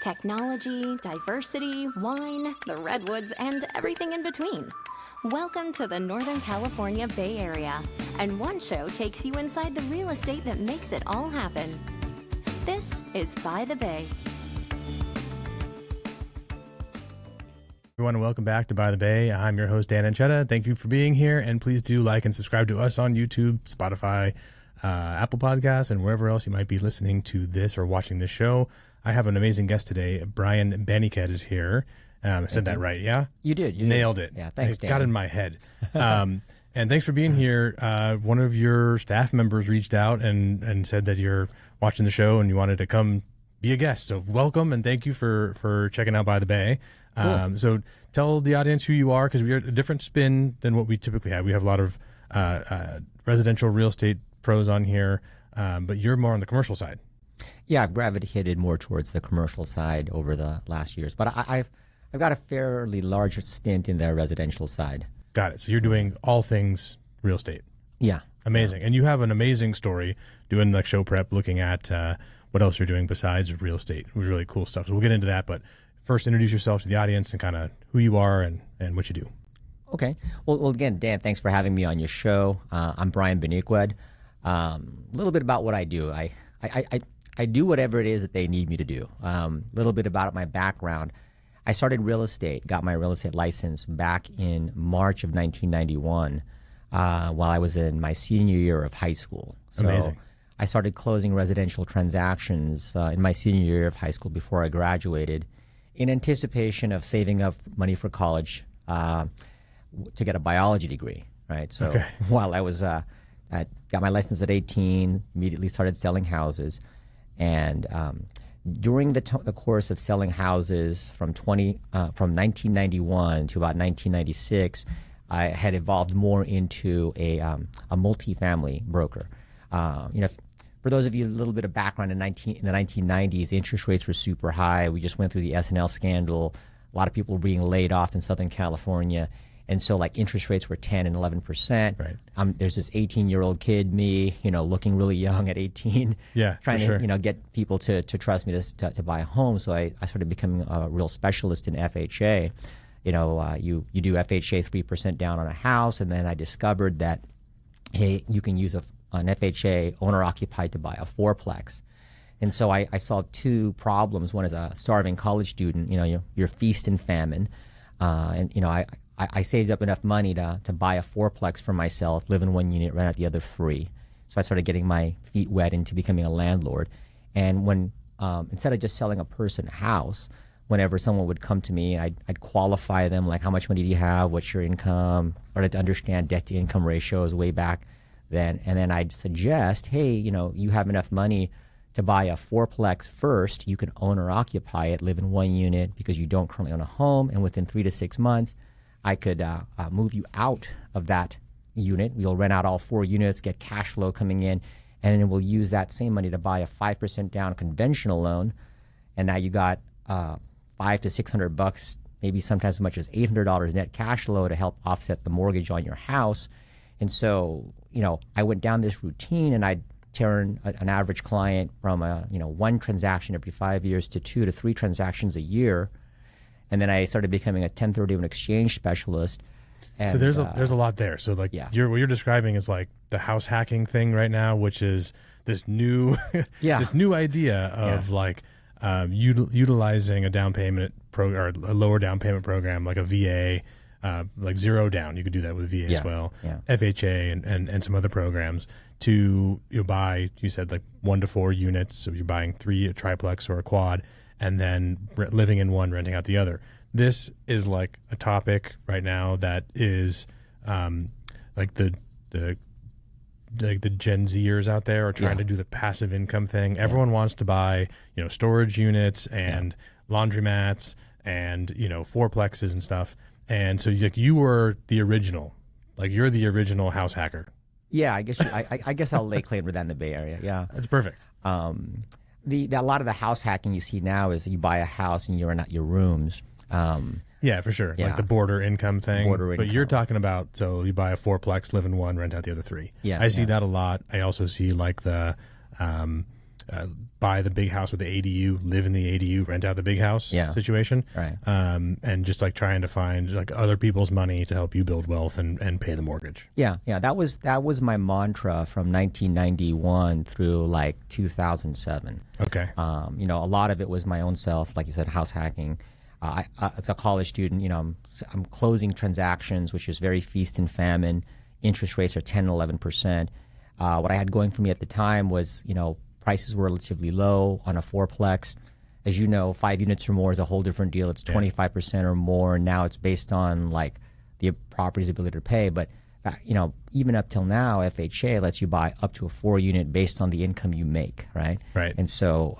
Technology, diversity, wine, the redwoods, and everything in between. Welcome to the Northern California Bay Area, and one show takes you inside the real estate that makes it all happen. This is By the Bay. Everyone, welcome back to By the Bay. I'm your host, Dan Anchetta. Thank you for being here, and please do like and subscribe to us on YouTube, Spotify, Apple Podcasts, and wherever else you might be listening to this or watching this show. I have an amazing guest today. Brian Baniqued is here. I said that right, yeah? You did. You nailed it. Yeah, thanks, Dan. Got in my head. And thanks for being here. One of your staff members reached out and said that you're watching the show and you wanted to come be a guest. So welcome and thank you for checking out By the Bay. Cool. So tell the audience who you are, because we are a different spin than what we typically have. We have a lot of residential real estate pros on here, but you're more on the commercial side. Yeah, I've gravitated more towards the commercial side over the last years, but I've got a fairly large stint in the residential side. Got it. So you're doing all things real estate. Yeah. Amazing. And you have an amazing story doing like show prep, looking at what else you're doing besides real estate. It was really cool stuff. So we'll get into that, but first introduce yourself to the audience and kind of who you are and what you do. Okay. Well, again, Dan, thanks for having me on your show. I'm Brian Baniqued. A little bit about what I do. I do whatever it is that they need me to do. A little bit about my background. I started real estate, got my real estate license back in March of 1991 while I was in my senior year of high school. So Amazing. I started closing residential transactions in my senior year of high school before I graduated in anticipation of saving up money for college to get a biology degree, right? So while I was I got my license at 18, immediately started selling houses. And during the course of selling houses from 1991 to about 1996, I had evolved more into a multifamily broker. For those of you a little bit of background, in the 1990s, interest rates were super high. We just went through the S&L scandal. A lot of people were being laid off in Southern California. And so like interest rates were 10 and 11%. Right. There's this 18-year-old kid, me, looking really young at 18, trying to, get people to trust me to buy a home. So I started becoming a real specialist in FHA. You do FHA 3% down on a house, and then I discovered that, hey, you can use an FHA owner-occupied to buy a fourplex. And so I saw two problems. One is a starving college student, you're feast and famine. I saved up enough money to buy a fourplex for myself, live in one unit, rent out the other three. So I started getting my feet wet into becoming a landlord. And when instead of just selling a person a house, whenever someone would come to me, I'd qualify them, like how much money do you have, what's your income, started to understand debt to income ratios way back then. And then I'd suggest, hey, you have enough money to buy a fourplex first. You can own or occupy it, live in one unit because you don't currently own a home. And within 3 to 6 months, I could move you out of that unit. We'll rent out all 4 units, get cash flow coming in, and then we'll use that same money to buy a 5% down conventional loan. And now you got $500 to $600, maybe sometimes as much as $800 net cash flow to help offset the mortgage on your house. And so, I went down this routine, and I'd turn an average client from one transaction every 5 years to 2 to 3 transactions a year. And then I started becoming a 1031 exchange specialist. And, so there's a lot there. So like what you're describing is like the house hacking thing right now, which is this new this new idea of like utilizing a down payment or a lower down payment program like a VA, like zero down. You could do that with VA as well, FHA and some other programs to buy. You said like 1 to 4 units. So you're buying 3, a triplex or a quad, and then living in one, renting out the other. This is like a topic right now that is like the Gen Zers out there are trying to do the passive income thing. Everyone wants to buy, storage units and laundromats and, fourplexes and stuff. And so you were the original, like you're the original house hacker. Yeah, I guess I'll lay claim to that in the Bay Area. Yeah, that's perfect. A lot of the house hacking you see now is you buy a house and you rent out your rooms. Yeah, for sure. Like the border income thing. But you're talking about, so you buy a fourplex, live in one, rent out the other 3. Yeah, I see that a lot. I also see like the buy the big house with the ADU, live in the ADU, rent out the big house situation. Right. And just like trying to find like other people's money to help you build wealth and pay the mortgage. Yeah. That was my mantra from 1991 through like 2007. Okay. A lot of it was my own self, like you said, house hacking. As a college student, I'm closing transactions, which is very feast and famine. Interest rates are 10, 11%. What I had going for me at the time was, prices were relatively low on a fourplex. As you know, 5 units or more is a whole different deal. It's 25% or more. Now it's based on like the property's ability to pay. But, even up till now, FHA lets you buy up to a 4-unit based on the income you make, right? Right. And so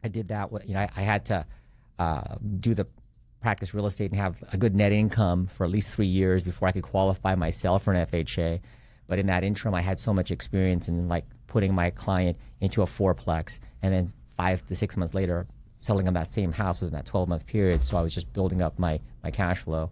I did that. I had to practice real estate and have a good net income for at least 3 years before I could qualify myself for an FHA. But in that interim, I had so much experience in like putting my client into a fourplex, and then 5 to 6 months later, selling them that same house within that 12-month period. So I was just building up my cash flow.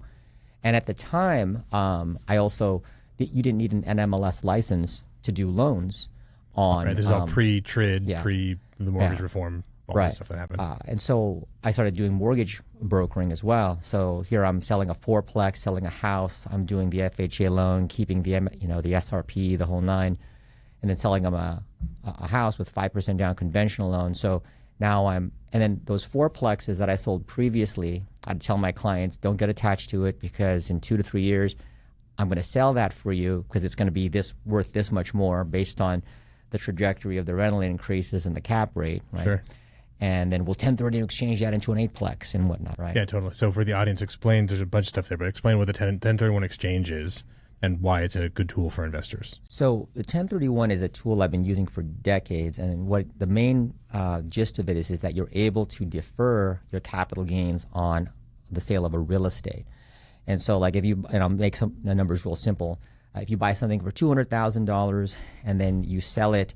And at the time, you didn't need an NMLS license to do loans on. Right, this is all pre-TRID, pre the mortgage reform. All that stuff that happened. And so I started doing mortgage brokering as well. So here I'm selling a fourplex, selling a house. I'm doing the FHA loan, keeping the the SRP, the whole nine, and then selling them a house with 5% down conventional loan. So now and then those fourplexes that I sold previously, I'd tell my clients, don't get attached to it because in 2 to 3 years, I'm going to sell that for you because it's going to be worth this much more based on the trajectory of the rental increases and the cap rate. Right? Sure. And then we'll 1030 exchange that into an 8plex and whatnot, right? Yeah, totally. So for the audience, there's a bunch of stuff there, but explain what the 1031 exchange is and why it's a good tool for investors. So the 1031 is a tool I've been using for decades, and what the main gist of it is that you're able to defer your capital gains on the sale of a real estate. And so like if you, and I'll make the numbers real simple, if you buy something for $200,000 and then you sell it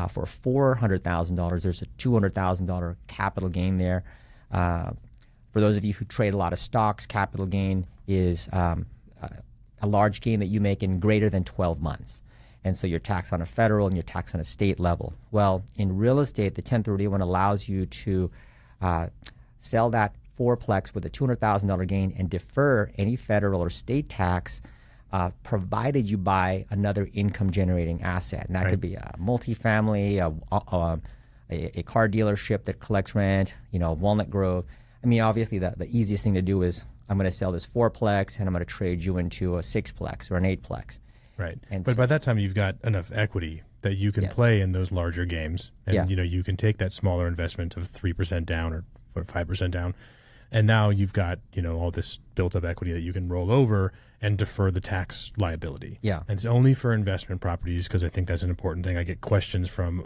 for $400,000, there's a $200,000 capital gain there. For those of you who trade a lot of stocks, capital gain is a large gain that you make in greater than 12 months. And so you're taxed on a federal and you're taxed on a state level. Well, in real estate, the 1031 allows you to sell that fourplex with a $200,000 gain and defer any federal or state tax provided you buy another income-generating asset. And that could be a multifamily, a car dealership that collects rent, Walnut Grove. I mean, obviously, the easiest thing to do is I'm going to sell this fourplex and I'm going to trade you into a sixplex or an eightplex. Right. But by that time, you've got enough equity that you can play in those larger games. And, you can take that smaller investment of 3% down or 5% down. And now you've got, all this built-up equity that you can roll over and defer the tax liability. Yeah. And it's only for investment properties because I think that's an important thing. I get questions from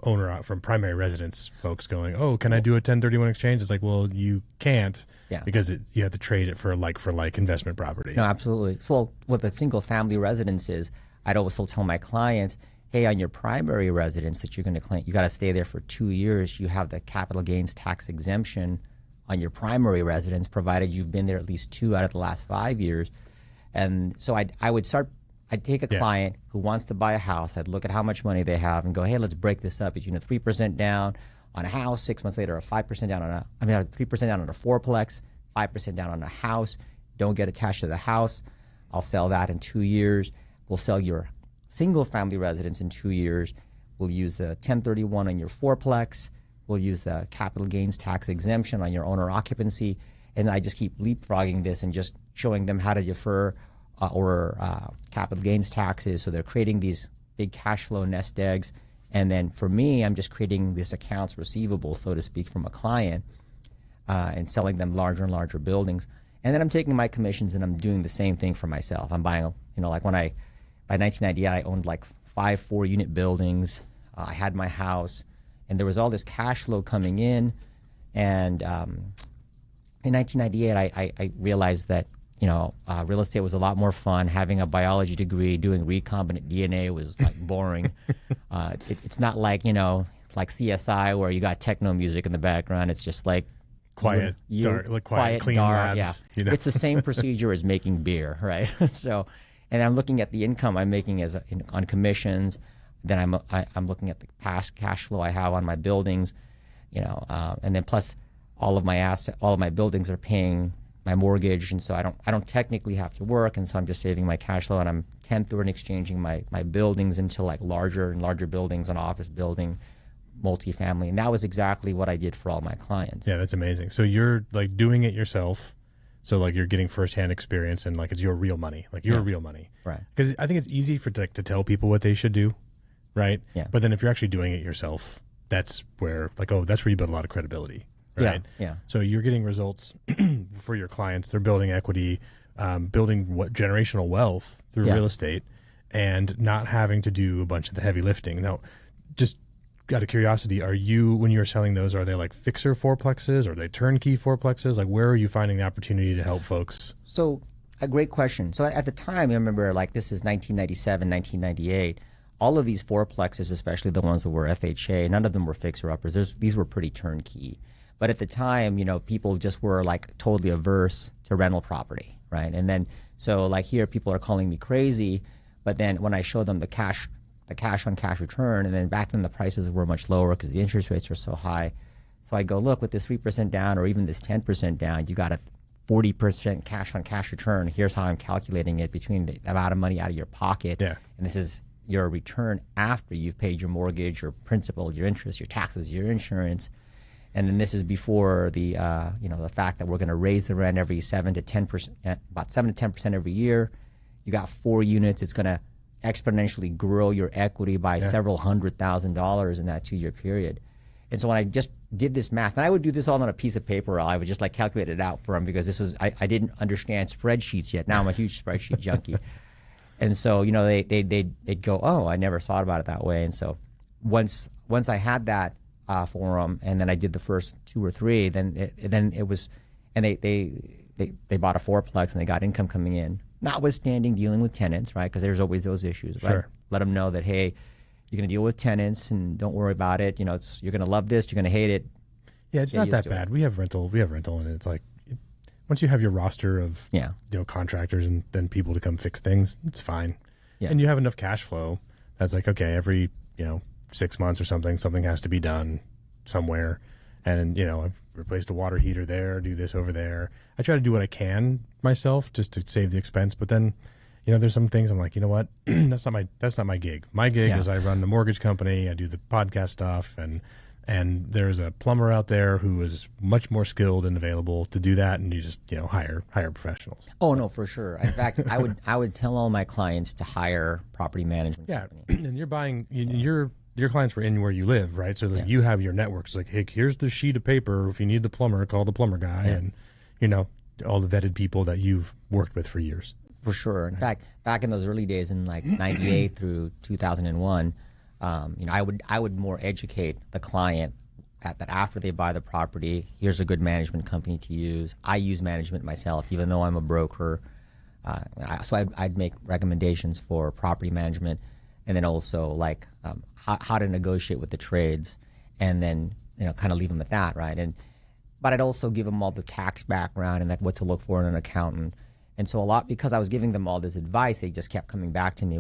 primary residence folks going, oh, can I do a 1031 exchange? It's like, well, you can't because you have to trade it for like investment property. No, absolutely. So what the single-family residence is, I'd always still tell my clients, hey, on your primary residence that you're going to claim, you got to stay there for 2 years. You have the capital gains tax exemption on your primary residence, provided you've been there at least 2 out of the last 5 years. And so I'd take a client who wants to buy a house. I'd look at how much money they have and go, hey, let's break this up. Between a 3% down on a house, 6 months later, a 5% down on 3% down on a fourplex, 5% down on a house. Don't get attached to the house. I'll sell that in 2 years. We'll sell your single family residence in 2 years. We'll use the 1031 on your fourplex. We'll use the capital gains tax exemption on your owner occupancy. And I just keep leapfrogging this and just showing them how to defer capital gains taxes. So they're creating these big cash flow nest eggs. And then for me, I'm just creating this accounts receivable, so to speak, from a client and selling them larger and larger buildings. And then I'm taking my commissions and I'm doing the same thing for myself. I'm buying, by 1998, I owned like 5 4-unit buildings. I had my house. And there was all this cash flow coming in. And in 1998, I realized that, real estate was a lot more fun. Having a biology degree, doing recombinant DNA was like boring. It's not like, like CSI where you got techno music in the background. It's just like quiet, dark, quiet, clean dark, labs. Yeah. It's the same procedure as making beer, right? So, and I'm looking at the income I'm making on commissions, Then I'm looking at the past cash flow I have on my buildings, and then plus all of my buildings are paying my mortgage, and so I don't technically have to work, and so I'm just saving my cash flow, and I'm 1031 exchanging my buildings into like larger and larger buildings, an office building, multifamily, and that was exactly what I did for all my clients. Yeah, that's amazing. So you're like doing it yourself. So like you're getting firsthand experience, and like it's your real money, like your real money, right? Because I think it's easy to tell people what they should do, right? Yeah. But then if you're actually doing it yourself, that's where that's where you build a lot of credibility, right? Yeah. So you're getting results for your clients. They're building equity, building generational wealth through real estate, and not having to do a bunch of the heavy lifting. Now, just out of curiosity, when you're selling those, are they like fixer fourplexes or are they turnkey fourplexes? Like, where are you finding the opportunity to help folks? So a great question. So at the time, I remember like this is 1997, 1998. All of these fourplexes, especially the ones that were FHA, none of them were fixer-uppers. These were pretty turnkey. But at the time, people just were like totally averse to rental property, right? And then, so like here, people are calling me crazy. But then when I show them the cash on cash return, and then back then the prices were much lower because the interest rates were so high. So I go, look, with this 3% down or even this 10% down, you got a 40% cash on cash return. Here's how I'm calculating it between the amount of money out of your pocket. Yeah. And this is your return after you've paid your mortgage, your principal, your interest, your taxes, your insurance. And then this is before the the fact that we're going to raise the rent every 7 to 10%, about 7 to 10% every year. You got 4 units. It's going to exponentially grow your equity by several $100,000 in that 2-year period. And so when I just did this math, and I would do this all on a piece of paper, I would just like calculate it out for them because I didn't understand spreadsheets yet. Now I'm a huge spreadsheet junkie. And so, they'd go, oh, I never thought about it that way. And so once I had that for them, and then I did the first 2 or 3, then it was, and they bought a fourplex and they got income coming in, notwithstanding dealing with tenants, right? Because there's always those issues, right? Sure. Let them know that, hey, you're going to deal with tenants and don't worry about it. You're going to love this, you're going to hate it. Yeah, it's not that bad. We have rental, and it's like once you have your roster of contractors and then people to come fix things, it's fine. Yeah. And you have enough cash flow that's like, okay, every 6 months or something has to be done somewhere. And I've replaced a water heater there, do this over there. I try to do what I can myself just to save the expense, but then there's some things I'm like, you know what, that's not my gig. My gig is I run the mortgage company, I do the podcast stuff, and there's a plumber out there who is much more skilled and available to do that, and you just hire professionals. Oh no, for sure. In fact, I would tell all my clients to hire property management company. And you're buying your clients were in where you live, right? So that you have your networks. Like, hey, here's the sheet of paper. If you need the plumber, call the plumber guy, and all the vetted people that you've worked with for years. For sure. In fact, back in those early days, in like '98 through 2001. I would more educate the client that after they buy the property, here's a good management company to use. I use management myself, even though I'm a broker. So I'd make recommendations for property management, and then also like how to negotiate with the trades, and then kind of leave them at that, right? But I'd also give them all the tax background and what to look for in an accountant. And so because I was giving them all this advice, they just kept coming back to me.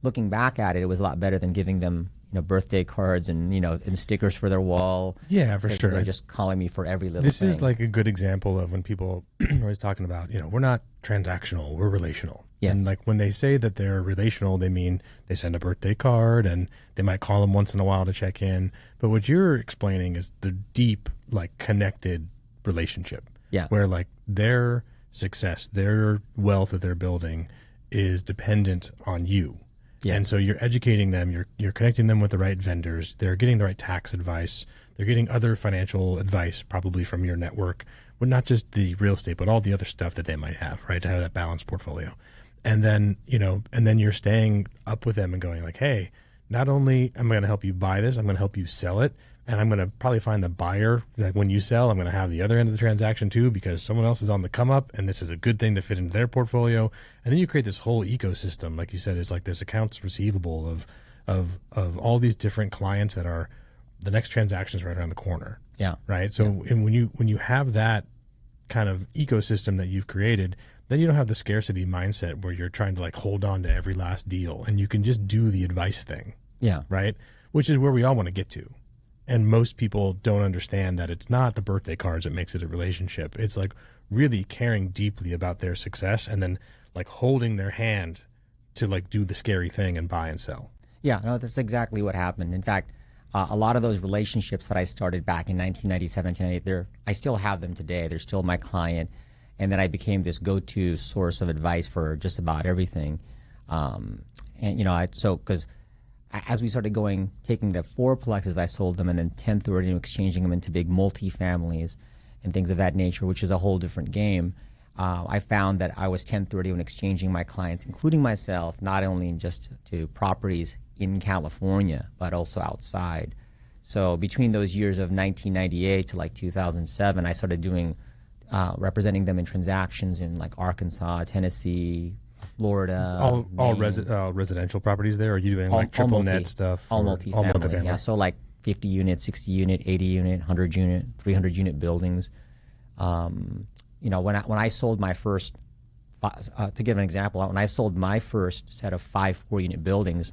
Looking back at it, it was a lot better than giving them birthday cards and and stickers for their wall. Yeah, for sure. They're just calling me for every little thing. This is like a good example of when people are always talking about we're not transactional, we're relational. Yes. And like when they say that they're relational, they mean they send a birthday card and they might call them once in a while to check in. But what you're explaining is the deep, like connected relationship. Yeah. Where like their success, their wealth that they're building is dependent on you. Yeah. And so you're educating them, you're connecting them with the right vendors, they're getting the right tax advice, they're getting other financial advice probably from your network, but not just the real estate, but all the other stuff that they might have, right, to have that balanced portfolio. And then, you're staying up with them and going like, hey, not only am I going to help you buy this, I'm going to help you sell it. And I'm going to probably find the buyer that when you sell, I'm going to have the other end of the transaction too, because someone else is on the come up and this is a good thing to fit into their portfolio. And then you create this whole ecosystem. Like you said, it's like this accounts receivable of all these different clients that are the next transaction is right around the corner. Yeah. Right. So and when you have that kind of ecosystem that you've created, then you don't have the scarcity mindset where you're trying to like hold on to every last deal, and you can just do the advice thing. Yeah. Right? Which is where we all want to get to. And most people don't understand that it's not the birthday cards that makes it a relationship. It's like really caring deeply about their success and then like holding their hand to like do the scary thing and buy and sell. Yeah, no, that's exactly what happened. In fact, a lot of those relationships that I started back in 1997, 1998, I still have them today. They're still my client. And then I became this go-to source of advice for just about everything. And, you know, because as we started taking the fourplexes, I sold them, and then 1030 and exchanging them into big multi-families and things of that nature, which is a whole different game. I found that I was 1030 when exchanging my clients, including myself, not only just to properties in California, but also outside. So between those years of 1998 to like 2007, I started representing them in transactions in like Arkansas, Tennessee, Florida. All residential properties there? Or are you doing like triple net stuff? All multifamily. Yeah, so like 50 unit, 60 unit, 80 unit, 100 unit, 300 unit buildings. You know, when I sold my first, to give an example, when I sold my first set of 5 4-unit buildings,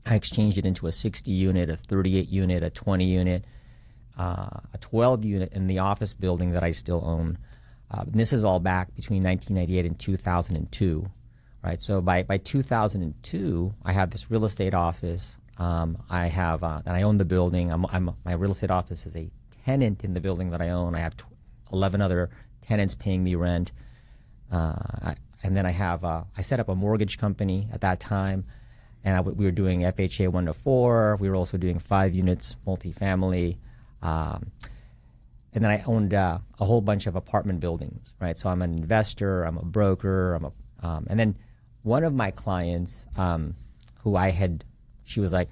I exchanged it into a 60 unit, a 38 unit, a 20 unit, a 12 unit in the office building that I still own. And this is all back between 1998 and 2002, right? So by 2002, I have this real estate office. And I own the building. My real estate office is a tenant in the building that I own. I have 11 other tenants paying me rent. And then I set up a mortgage company at that time. And we were doing FHA 1 to 4. We were also doing 5 units, multifamily. And then I owned a whole bunch of apartment buildings, right? So I'm an investor, I'm a broker, and then one of my clients, she was like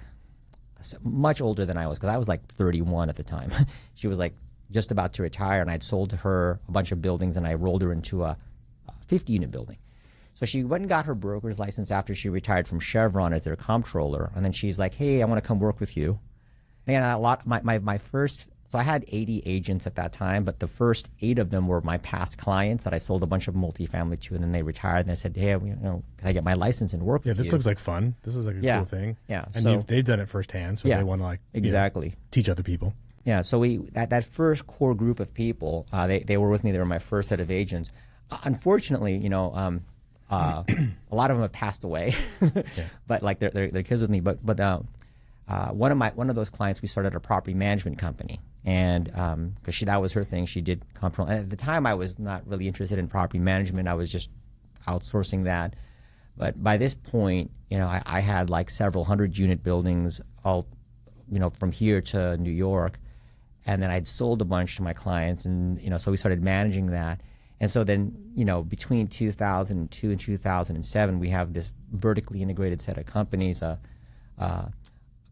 much older than I was, because I was like 31 at the time. She was like just about to retire, and I'd sold her a bunch of buildings, and I rolled her into a 50-unit building. So she went and got her broker's license after she retired from Chevron as their comptroller, and then she's like, "Hey, I want to come work with you." And my first, so I had 80 agents at that time, but the first 8 of them were my past clients that I sold a bunch of multifamily to, and then they retired, and they said, "Hey, can I get my license and work with you?" Yeah, this looks like fun. This is like a cool thing. Yeah. And they've done it firsthand, so they want to exactly teach other people. Yeah, so that first core group of people, they were with me. They were my first set of agents. Unfortunately, a lot of them have passed away, but like they're kids with me. But one of those clients, we started a property management company, and because that was her thing, she did control. At the time, I was not really interested in property management. I was just outsourcing that. But by this point, I had like several 100-unit buildings, all from here to New York, and then I'd sold a bunch to my clients, and so we started managing that. And so then, between 2002 and 2007, we have this vertically integrated set of companies, a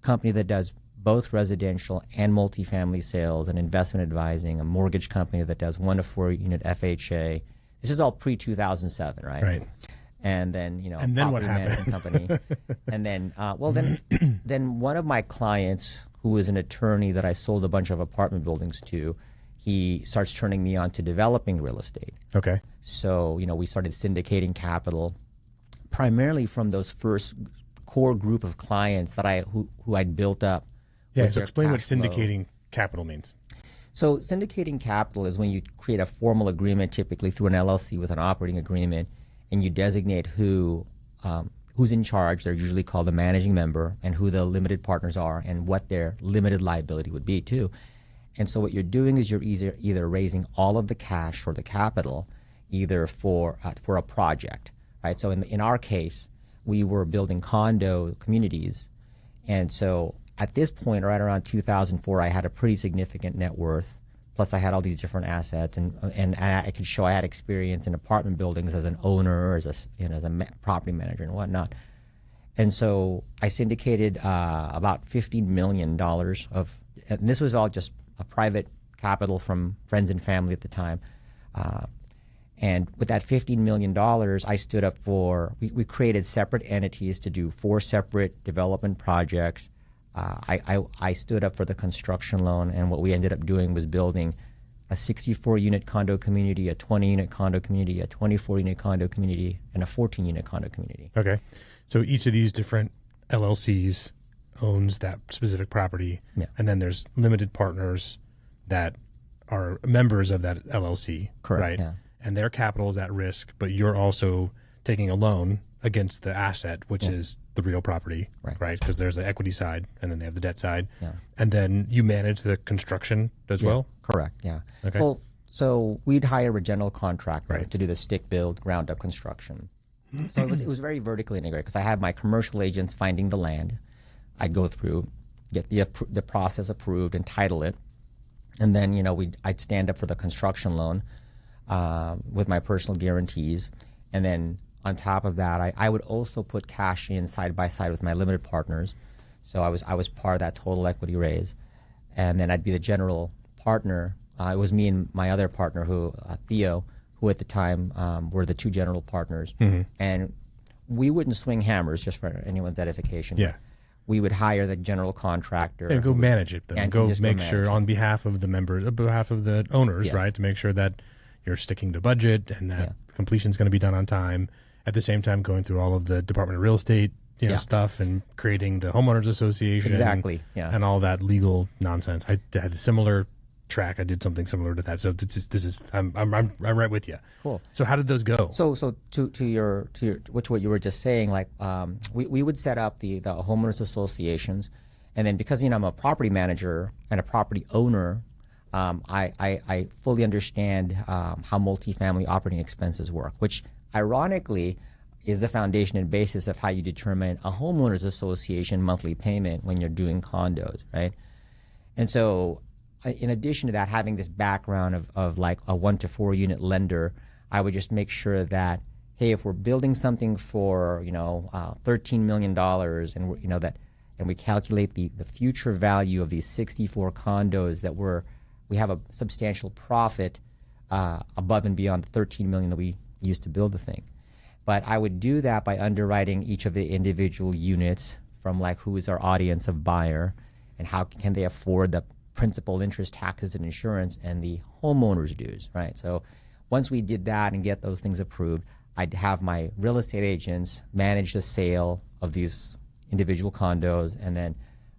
company that does both residential and multifamily sales and investment advising, a mortgage company that does 1 to 4 unit FHA. This is all pre-2007, right? Right. And then, and then what happened? Management company. And then, then one of my clients, who is an attorney that I sold a bunch of apartment buildings to, he starts turning me on to developing real estate. Okay. So, we started syndicating capital, primarily from those first core group of clients that who I'd built up. Yeah, so explain what syndicating capital means. So syndicating capital is when you create a formal agreement, typically through an LLC with an operating agreement, and you designate who's in charge. They're usually called the managing member, and who the limited partners are, and what their limited liability would be too. And so what you're doing is you're either raising all of the cash or the capital, either for a project, right? So in our case, we were building condo communities, and so at this point, right around 2004, I had a pretty significant net worth. Plus, I had all these different assets, and I could show I had experience in apartment buildings as an owner, as a property manager and whatnot. And so I syndicated about $15 million of, and this was all just a private capital from friends and family at the time. And with that $15 million, I stood up we created separate entities to do 4 separate development projects. I stood up for the construction loan, and what we ended up doing was building a 64-unit condo community, a 20-unit condo community, a 24-unit condo community, and a 14-unit condo community. Okay. So each of these different LLCs owns that specific property, and then there's limited partners that are members of that LLC, correct? Right? Yeah. And their capital is at risk, but you're also taking a loan against the asset, which is the real property, right? Because there's the equity side, and then they have the debt side, and then you manage the construction as well. Correct. Yeah. Okay. Well, so we'd hire a general contractor to do the stick build, ground up construction. So it was very vertically integrated because I had my commercial agents finding the land. I'd go through, get the process approved, and title it, and then I'd stand up for the construction loan with my personal guarantees, and then on top of that, I would also put cash in side by side with my limited partners. So I was part of that total equity raise, and then I'd be the general partner. It was me and my other partner, Theo, who at the time were the two general partners, and we wouldn't swing hammers, just for anyone's edification. Yeah. We would hire the general contractor and go manage it, then. And go make sure on behalf of the members, on behalf of the owners, right, to make sure that you're sticking to budget and that completion is going to be done on time. At the same time, going through all of the Department of Real Estate stuff and creating the homeowners association, and all that legal nonsense. I had a similar track. I did something similar to that. So this is I'm right with you. Cool. So how did those go? So to what you were just saying, like we would set up the homeowners associations, and then because I'm a property manager and a property owner, I fully understand how multifamily operating expenses work, which ironically is the foundation and basis of how you determine a homeowners association monthly payment when you're doing condos, right? And so in addition to that, having this background of like a 1 to 4 unit lender, I would just make sure that, hey, if we're building something for $13 million, and and we calculate the future value of these 64 condos, that we have a substantial profit above and beyond the $13 million that we used to build the thing. But I would do that by underwriting each of the individual units from like who is our audience of buyer and how can they afford the principal, interest, taxes, and insurance, and the homeowner's dues, right? So once we did that and get those things approved, I'd have my real estate agents manage the sale of these individual condos, and then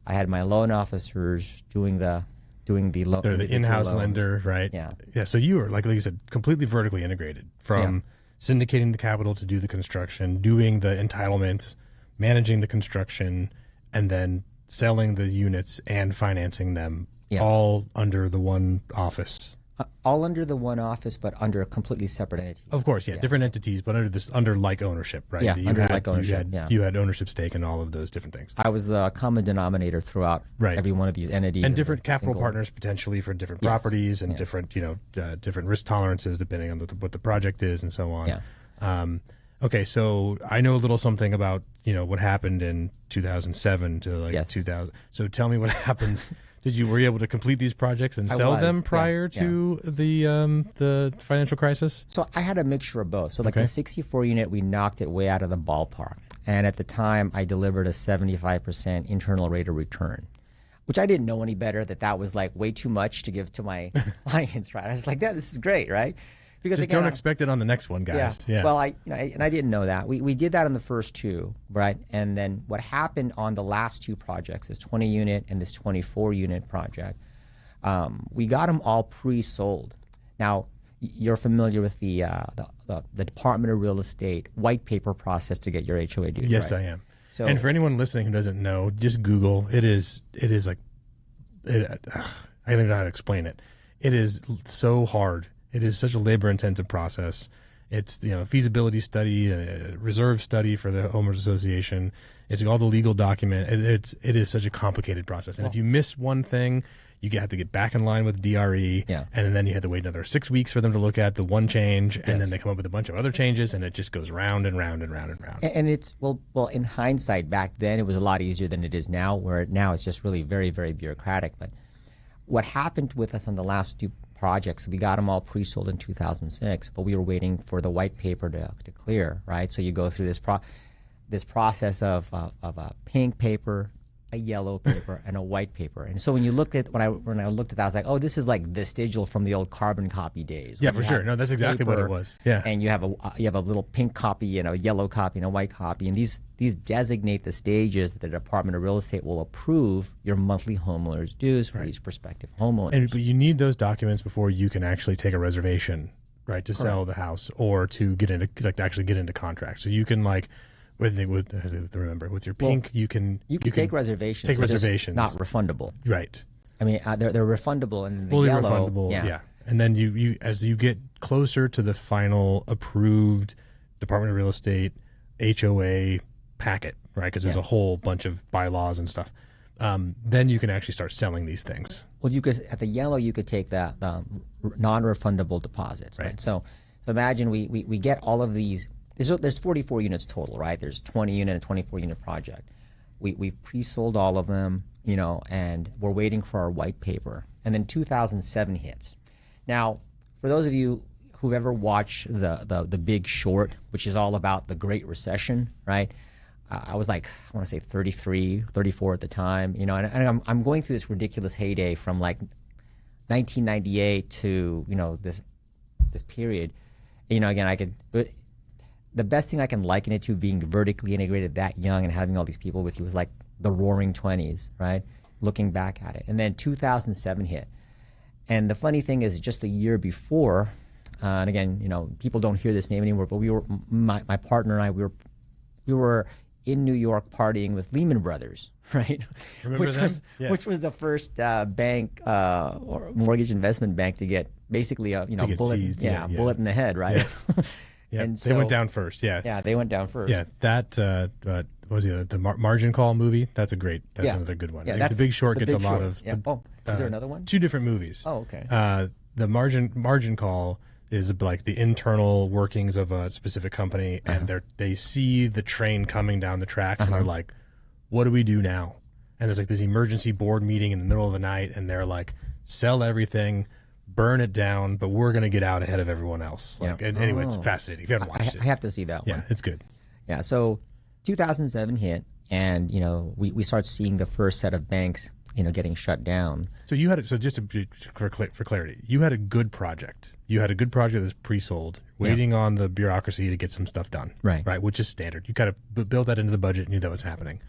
I had my loan officers doing the loan. They're the in-house loans. Lender, right? Yeah. So you were, like you said, completely vertically integrated from syndicating the capital to do the construction, doing the entitlements, managing the construction, and then selling the units and financing them all under the one office. All under the one office, but under a completely separate entity. Of course, different entities, but under like ownership, right? Yeah, like ownership. You had ownership stake in all of those different things. I was the common denominator throughout every one of these entities, and different capital partners potentially for different properties and different different risk tolerances depending on what the project is and so on. Yeah. Okay, so I know a little something about what happened in 2007 to 2000. So tell me what happened. Were you able to complete these projects and sell them prior to the financial crisis? So I had a mixture of both. So the 64 unit, we knocked it way out of the ballpark. And at the time, I delivered a 75% internal rate of return, which I didn't know any better that was like way too much to give to my clients, right? I was like, this is great, right? Because just don't expect it on the next one, guys. Yeah. Well, I didn't know that. We did that on the first two, right? And then what happened on the last two projects, this 20 unit and this 24 unit project, we got them all pre-sold. Now, you're familiar with the Department of Real Estate white paper process to get your HOA dues. Yes, right? I am. So, and for anyone listening who doesn't know, just Google. It is like, I don't even know how to explain it. It is so hard. It is such a labor-intensive process. It's feasibility study, a reserve study for the homeowners association. It's all the legal document. It is such a complicated process. And if you miss one thing, you have to get back in line with DRE, and then you have to wait another 6 weeks for them to look at the one change, and then they come up with a bunch of other changes, and it just goes round and round and round and round. And it's well, in hindsight, back then it was a lot easier than it is now. Where now it's just really very, very bureaucratic. But what happened with us on the last two projects, we got them all pre-sold in 2006, but we were waiting for the white paper to clear, right? So you go through this process of a pink paper, a yellow paper, and a white paper. And so when you looked at when I looked at that, I was like, oh, this is like vestigial from the old carbon copy days. Yeah, for sure. No, that's exactly what it was. Yeah. And you have a little pink copy and a yellow copy and a white copy, and these designate the stages that the Department of Real Estate will approve your monthly homeowners dues for each prospective homeowner. But you need those documents before you can actually take a reservation, right, to sell the house or to get into actually get into contract. So you can with your pink, you can take reservations. Take reservations, not refundable. Right. I mean, they're refundable, and fully the yellow, refundable. Yeah. And then you as you get closer to the final approved Department of Real Estate HOA packet, right? Because there's a whole bunch of bylaws and stuff. Then you can actually start selling these things. Well, at the yellow, you could take the non-refundable deposits, right? So imagine we get all of these. There's 44 units total, right? There's 20 unit and 24 unit project. We've pre-sold all of them, and we're waiting for our white paper. And then 2007 hits. Now, for those of you who've ever watched the Big Short, which is all about the Great Recession, right? I was like, I want to say 33, 34 at the time, and I'm going through this ridiculous heyday from like 1998 to, this period. Again, the best thing I can liken it to being vertically integrated that young and having all these people with you was like the roaring 20s, right? Looking back at it. And then 2007 hit. And the funny thing is just a year before, and again, people don't hear this name anymore, but my partner and I, we were in New York partying with Lehman Brothers, right? Which was the first bank or mortgage investment bank to get basically a bullet, seized, bullet in the head, right? Yeah. Yeah, they went down first. Yeah, they went down first. Yeah, that what was the Margin Call movie? That's another good one. Yeah, The Big Short gets a lot of. Yeah. Is there another one? 2 different movies. Oh, okay. The Margin Call is like the internal workings of a specific company, and they see the train coming down the tracks, and they're like, "What do we do now?" And there's like this emergency board meeting in the middle of the night, and they're like, "Sell everything." Burn it down, but we're going to get out ahead of everyone else. Anyway, it's fascinating. If you haven't watched it. I have to see that one. Yeah, it's good. Yeah, so 2007 hit, and, we start seeing the first set of banks, getting shut down. So you had it. So just for clarity, you had a good project. You had a good project that was pre-sold, waiting on the bureaucracy to get some stuff done. Right, which is standard. You kind of built that into the budget, knew that was happening.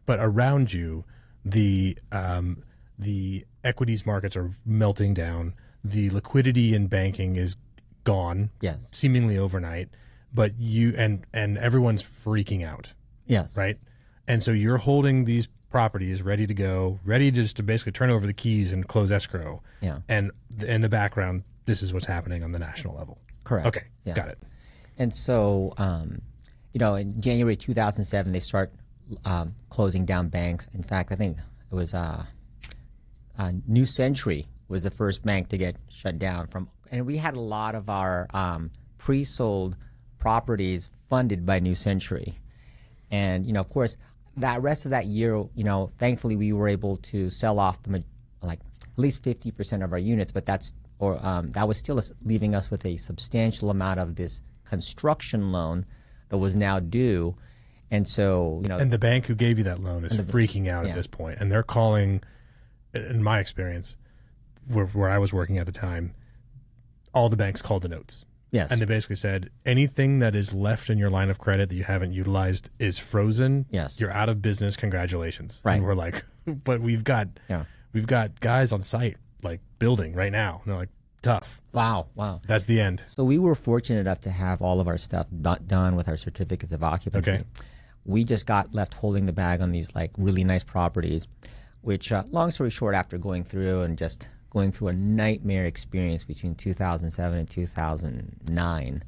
But around you, the equities markets are melting down. The liquidity in banking is gone, seemingly overnight, but you and everyone's freaking out. Yes. Right? And so you're holding these properties ready to go, ready just to basically turn over the keys and close escrow. Yeah. And in the background, this is what's happening on the national level. Correct. Okay. Yeah. Got it. And so, in January 2007, they start closing down banks. In fact, I think it was New Century was the first bank to get shut down and we had a lot of our pre-sold properties funded by New Century. And, of course, that rest of that year, thankfully we were able to sell off at least 50% of our units, but that was still leaving us with a substantial amount of this construction loan that was now due. And so, And the bank who gave you that loan is freaking out at this point, and they're calling, in my experience, where I was working at the time, all the banks called the notes. Yes. And they basically said, anything that is left in your line of credit that you haven't utilized is frozen. Yes. You're out of business. Congratulations. Right. And we're like, but we've got guys on site, like, building right now. And they're like, tough. Wow. That's the end. So we were fortunate enough to have all of our stuff done with our certificates of occupancy. Okay. We just got left holding the bag on these really nice properties, which, long story short, after going through a nightmare experience between 2007 and 2009,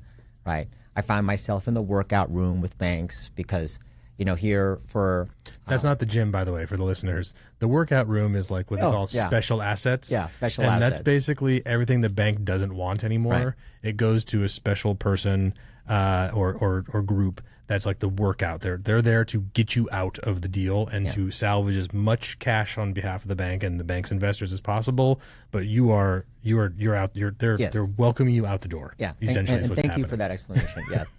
right? I found myself in the workout room with banks because, here for... That's not the gym, by the way, for the listeners. The workout room is like what they call special assets. Yeah, special assets. And that's basically everything the bank doesn't want anymore. Right. It goes to a special person or group that's like the workout. They're there to get you out of the deal and to salvage as much cash on behalf of the bank and the bank's investors as possible. But you're out. They're welcoming you out the door. Yeah, essentially. And thank you for that explanation. Yes,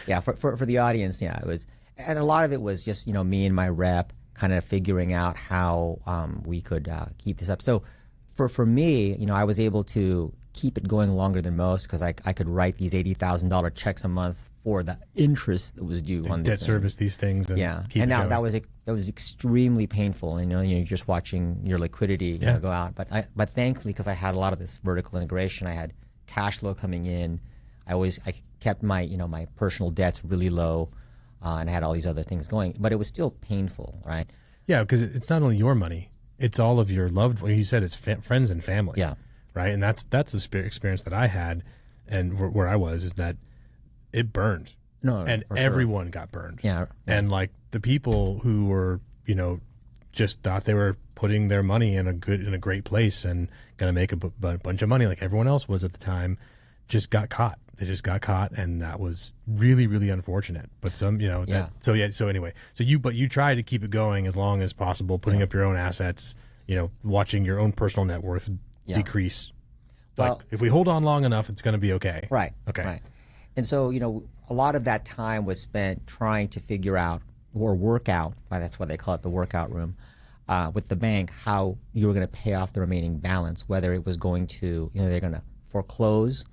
yeah. For the audience, it was, and a lot of it was just me and my rep kind of figuring out how we could keep this up. So for me, I was able to keep it going longer than most because I could write these $80,000 checks a month for the interest that was due on debt service these things. And keep and it now going. that was extremely painful. And you're just watching your liquidity go out. But thankfully, because I had a lot of this vertical integration, I had cash flow coming in. I kept my my personal debts really low, and I had all these other things going. But it was still painful, right? Yeah, because it's not only your money; it's all of your loved. You said it's friends and family. Yeah, right. And that's the experience that I had, and where I was is that it burned. No, and everyone got burned. Yeah, and like the people who were just thought they were putting their money in a great place and gonna make a bunch of money like everyone else was at the time, just got caught. They just got caught, and that was really, really unfortunate. But so anyway, but you try to keep it going as long as possible, putting up your own assets, watching your own personal net worth decrease. Well, like, if we hold on long enough, it's going to be okay. Right. Okay. Right. And so, a lot of that time was spent trying to figure out or work out, that's why they call it the workout room, with the bank, how you were going to pay off the remaining balance, whether it was going to, they're going to foreclose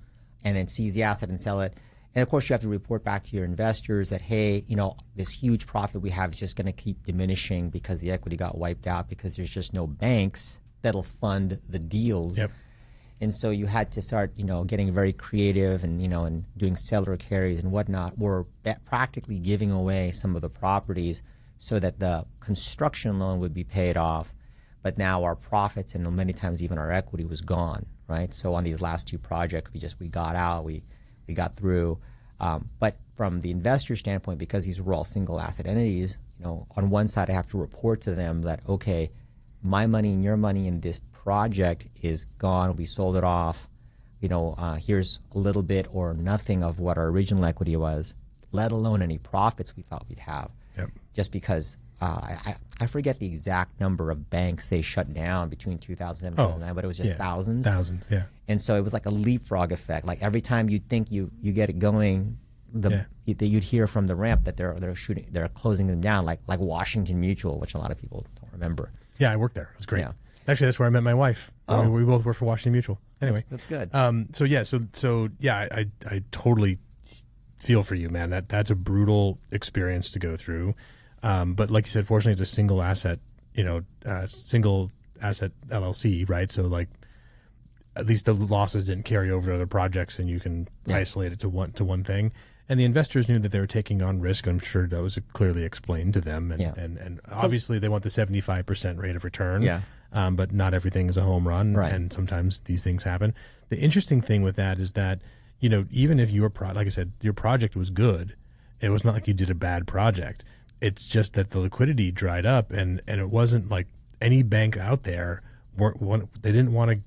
and then seize the asset and sell it. And of course, you have to report back to your investors that, hey, this huge profit we have is just going to keep diminishing because the equity got wiped out because there's just no banks that'll fund the deals. Yep. And so you had to start, getting very creative and, and doing seller carries and whatnot. We're practically giving away some of the properties so that the construction loan would be paid off. But now our profits and many times even our equity was gone, right? So on these last two projects, we got out, we got through. But from the investor standpoint, because these were all single asset entities, on one side I have to report to them that, okay, my money and your money in this project is gone. We sold it off. Here's a little bit or nothing of what our original equity was, let alone any profits we thought we'd have. Yep. Just because I forget the exact number of banks they shut down between 2007 and 2009, but it was just thousands. Thousands, yeah. And so it was like a leapfrog effect. Like every time you'd think you get it going, you'd hear from the ramp that they're closing them down, like Washington Mutual, which a lot of people don't remember. Yeah, I worked there. It was great. Yeah. Actually, that's where I met my wife. Oh. We both worked for Washington Mutual. Anyway, that's good. I totally feel for you, man. That's a brutal experience to go through. But like you said, fortunately, it's a single asset LLC, right? So like, at least the losses didn't carry over to other projects, and you can isolate it to one thing. And the investors knew that they were taking on risk. I'm sure that was clearly explained to them. And obviously they want the 75% rate of return. Yeah. But not everything is a home run. Right. And sometimes these things happen. The interesting thing with that is that, even if like I said, your project was good, it was not like you did a bad project. It's just that the liquidity dried up, and it wasn't like any bank out there they didn't want to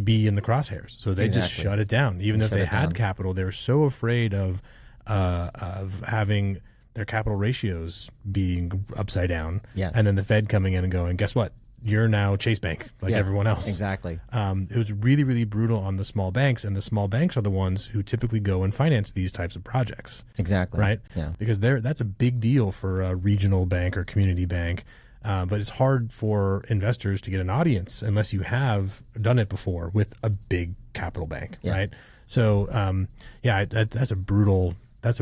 be in the crosshairs. So they just shut it down. Even if they had capital, they were so afraid of having their capital ratios being upside down, and then the Fed coming in and going, guess what? You're now Chase Bank, like everyone else. Exactly. It was really, really brutal on the small banks, and the small banks are the ones who typically go and finance these types of projects. Exactly. Right? Yeah. Because that's a big deal for a regional bank or community bank, but it's hard for investors to get an audience unless you have done it before with a big capital bank, right? So, that's a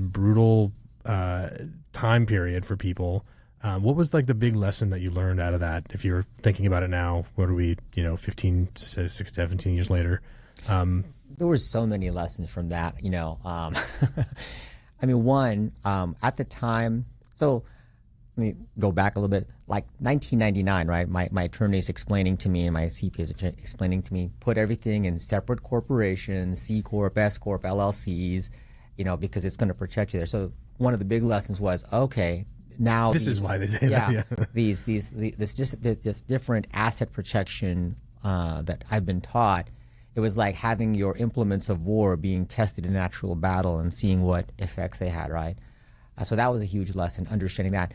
brutal time period for people. What was like the big lesson that you learned out of that? If you're thinking about it now, what are we, 15, 16, 17 years later? There were so many lessons from that, I mean, one, at the time, so let me go back a little bit, like 1999, right? My attorney's explaining to me and my CPA is explaining to me, put everything in separate corporations, C Corp, S Corp, LLCs, because it's going to protect you there. So one of the big lessons was, okay, now this is why they say that. Yeah. this different asset protection that I've been taught. It was like having your implements of war being tested in actual battle and seeing what effects they had, right? So that was a huge lesson, understanding that.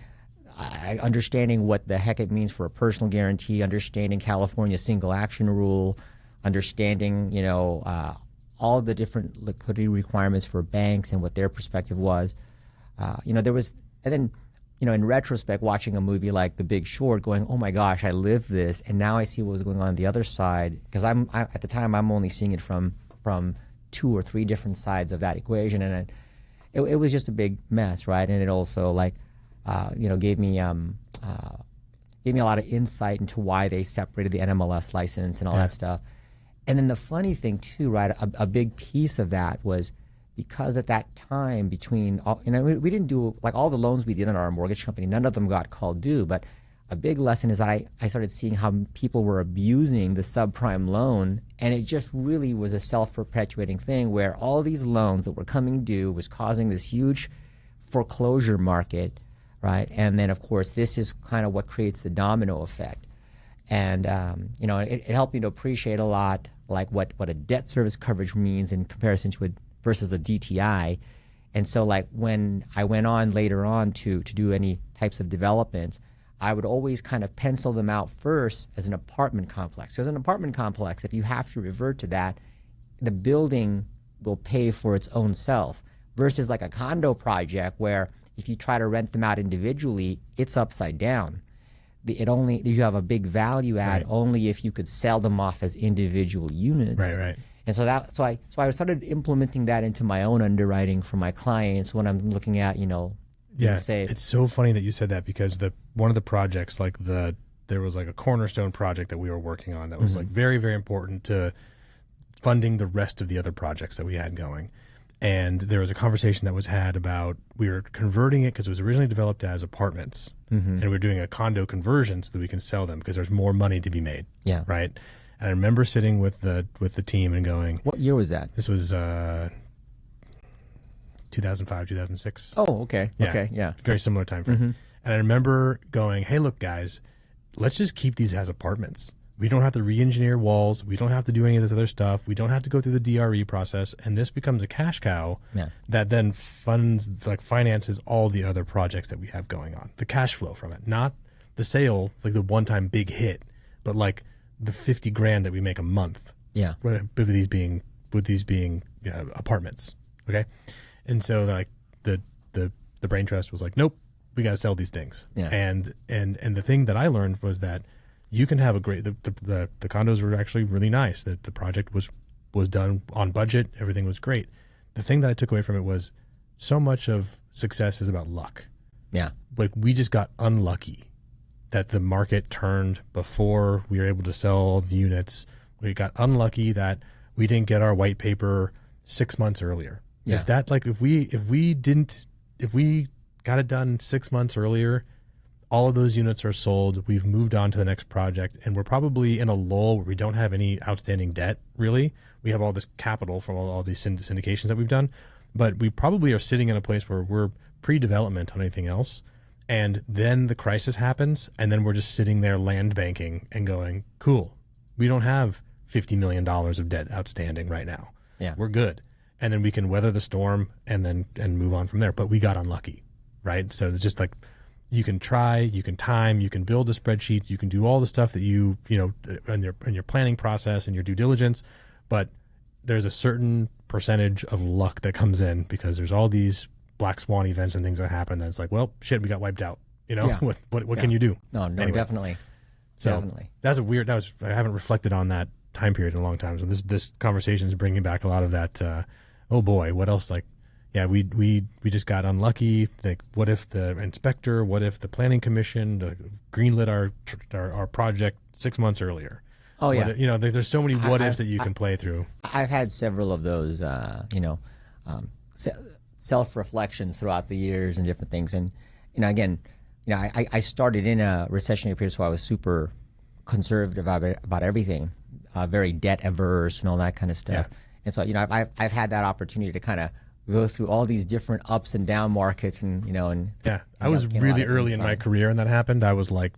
Understanding what the heck it means for a personal guarantee, understanding California's single action rule, understanding, all the different liquidity requirements for banks and what their perspective was. There was, and then in retrospect, watching a movie like The Big Short, going, oh my gosh, I lived this, and now I see what was going on the other side, because at the time I'm only seeing it from 2 or 3 different sides of that equation, and it was just a big mess, right? And it also gave me a lot of insight into why they separated the NMLS license and all that stuff. And then the funny thing too, right? A big piece of that was because at that time we didn't do like all the loans we did in our mortgage company, none of them got called due. But a big lesson is that I started seeing how people were abusing the subprime loan, and it just really was a self-perpetuating thing where all these loans that were coming due was causing this huge foreclosure market, right? And then of course this is kind of what creates the domino effect. And it helped me to appreciate a lot like what a debt service coverage means in comparison to versus a DTI. And so like when I went on later on to do any types of developments, I would always kind of pencil them out first as an apartment complex. So as an apartment complex, if you have to revert to that, the building will pay for its own self, versus like a condo project where if you try to rent them out individually, it's upside down. You have a big value add only if you could sell them off as individual units. Right. And so I started implementing that into my own underwriting for my clients when I'm looking at, say, it's so funny that you said that, because one of the projects, there was like a cornerstone project that we were working on that was like very, very important to funding the rest of the other projects that we had going. And there was a conversation that was had about, we were converting it because it was originally developed as apartments, and we were doing a condo conversion so that we can sell them because there's more money to be made. Yeah. Right. And I remember sitting with the team and going, what year was that? This was 2005, 2006. Oh, okay. Yeah. Okay. Yeah. Very similar time frame. And I remember going, hey, look, guys, let's just keep these as apartments. We don't have to re-engineer walls. We don't have to do any of this other stuff. We don't have to go through the DRE process. And this becomes a cash cow that then finances all the other projects that we have going on. The cash flow from it, not the sale, like the one-time big hit, but like the $50,000 that we make a month. Yeah. With these being apartments. Okay. And so like the brain trust was like, nope, we got to sell these things. Yeah. And the thing that I learned was that you can have the condos were actually really nice. That the project was done on budget. Everything was great. The thing that I took away from it was so much of success is about luck. Yeah. Like we just got unlucky that the market turned before we were able to sell the units. We got unlucky that we didn't get our white paper 6 months earlier. Yeah. If we got it done 6 months earlier, all of those units are sold. We've moved on to the next project, and we're probably in a lull where we don't have any outstanding debt, really. We have all this capital from all these syndications that we've done, but we probably are sitting in a place where we're pre-development on anything else. And then the crisis happens, and then we're just sitting there land banking and going, cool, we don't have $50 million of debt outstanding right now. Yeah. We're good. And then we can weather the storm and move on from there. But we got unlucky, right? So it's just like, you can try, you can time, you can build the spreadsheets, you can do all the stuff that you in your planning process and your due diligence, but there's a certain percentage of luck that comes in because there's all these black swan events and things that happen that it's like, well, shit, we got wiped out. What can you do? No, anyway. Definitely. So definitely. I haven't reflected on that time period in a long time. So this conversation is bringing back a lot of that. Oh boy, what else? Like, yeah, we just got unlucky. Like, what if the inspector? What if the planning commission greenlit our project 6 months earlier? Oh yeah, there's so many what ifs that you can play through. I've had several of those, self-reflections throughout the years and different things. And I started in a recessionary period, so I was super conservative about everything, very debt averse and all that kind of stuff. Yeah. And so I've had that opportunity to kind of go through all these different ups and down markets and I was really early in my career when that happened. I was like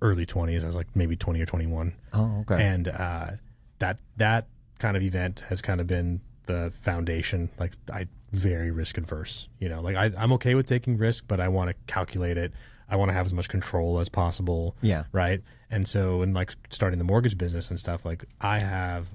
early 20s. I was like maybe 20 or 21. Oh, okay. And that kind of event has kind of been the foundation. Like, very risk adverse. I'm okay with taking risk, but I want to calculate it. I want to have as much control as possible. Yeah. Right. And so in like starting the mortgage business and stuff, like I have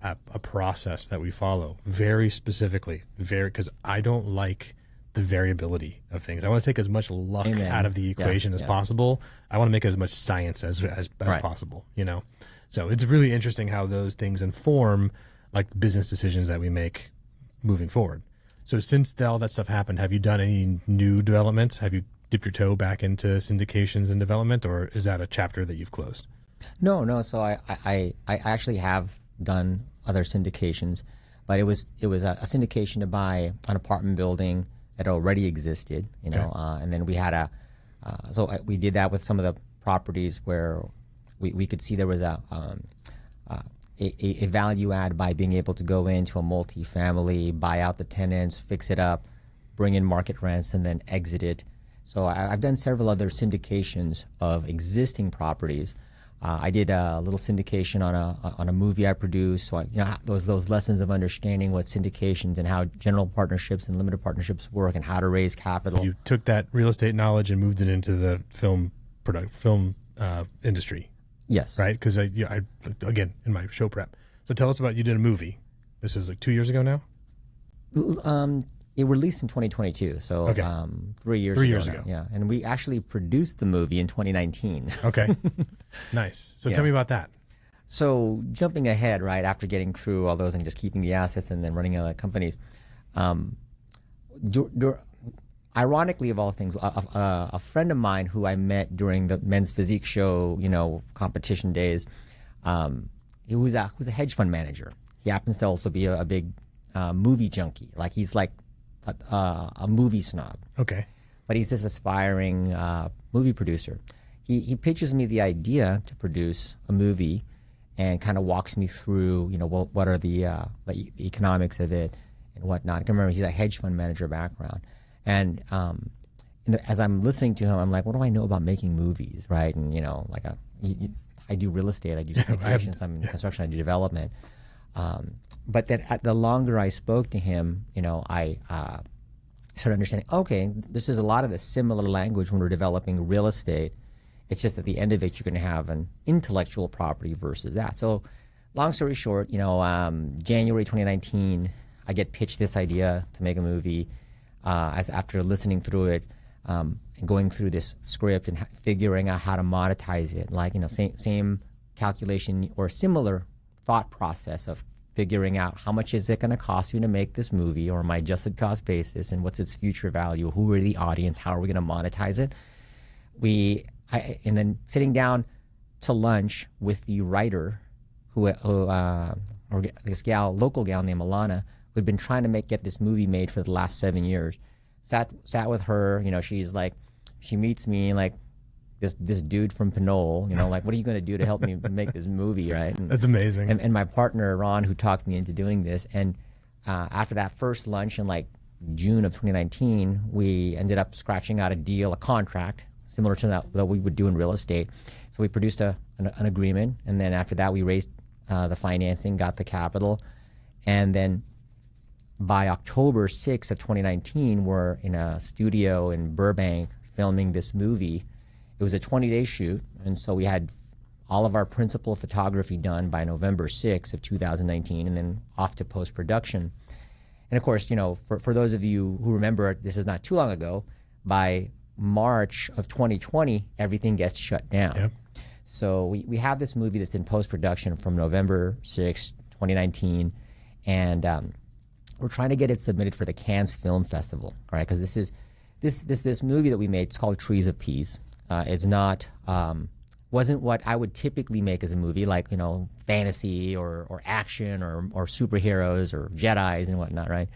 a process that we follow very specifically, because I don't like the variability of things. I want to take as much luck out of the equation as possible. I want to make it as much science as possible, you know? So it's really interesting how those things inform like the business decisions that we make moving forward. So since all that stuff happened, have you done any new developments? Have you dipped your toe back into syndications and development, or is that a chapter that you've closed? No. So I actually have done other syndications, but it was a syndication to buy an apartment building that already existed, you know, and then we had we did that with some of the properties where we could see there was a value add by being able to go into a multifamily, buy out the tenants, fix it up, bring in market rents, and then exit it. So I've done several other syndications of existing properties. I did a little syndication on a movie I produced. So those lessons of understanding what syndications and how general partnerships and limited partnerships work and how to raise capital. So you took that real estate knowledge and moved it into the film industry. Yes. Right? Because I again, in my show prep. So tell us about, you did a movie. This is like 2 years ago now? It released in 2022, so 3 years ago. Yeah, and we actually produced the movie in 2019. Okay. Nice. So tell me about that. So jumping ahead, right, after getting through all those and just keeping the assets and then running other companies, ironically of all things, a friend of mine who I met during the Men's Physique show, you know, competition days, he was a hedge fund manager. He happens to also be a big movie junkie. Like he's like a movie snob. Okay. But he's this aspiring movie producer. He pitches me the idea to produce a movie and kind of walks me through, you know, what are the economics of it and whatnot. I can remember he's a hedge fund manager background. And as I'm listening to him, I'm like, what do I know about making movies, right? And, you know, like I do real estate, I do syndications, I'm in construction, I do development. But then the longer I spoke to him, you know, I started understanding, okay, this is a lot of the similar language when we're developing real estate. It's just at the end of it, you're going to have an intellectual property versus that. So long story short, you know, January 2019, I get pitched this idea to make a movie. After listening through it and going through this script and figuring out how to monetize it, like, you know, same calculation or similar thought process of figuring out how much is it going to cost me to make this movie or my adjusted cost basis and what's its future value, who are the audience, how are we going to monetize it. And then sitting down to lunch with the writer or this local gal named Alana, who'd been trying to get this movie made for the last 7 years. Sat with her, you know, she's like, she meets me like this dude from Pinole, you know, like, what are you going to do to help me make this movie, right? And, that's amazing. And my partner, Ron, who talked me into doing this. And after that first lunch in like June of 2019, we ended up scratching out a contract, similar to that we would do in real estate. So we produced an agreement. And then after that, we raised the financing, got the capital. And then by October 6th of 2019, we're in a studio in Burbank filming this movie. It was a 20-day shoot, and so we had all of our principal photography done by November 6th of 2019, and then off to post-production. And of course, you know, for those of you who remember, this is not too long ago, by March of 2020, everything gets shut down. Yep. So we have this movie that's in post-production from November 6th, 2019, and we're trying to get it submitted for the Cannes Film Festival, right? Because this movie that we made, it's called Trees of Peace. It's not wasn't what I would typically make as a movie, like, you know, fantasy or action or superheroes or Jedis and whatnot, right?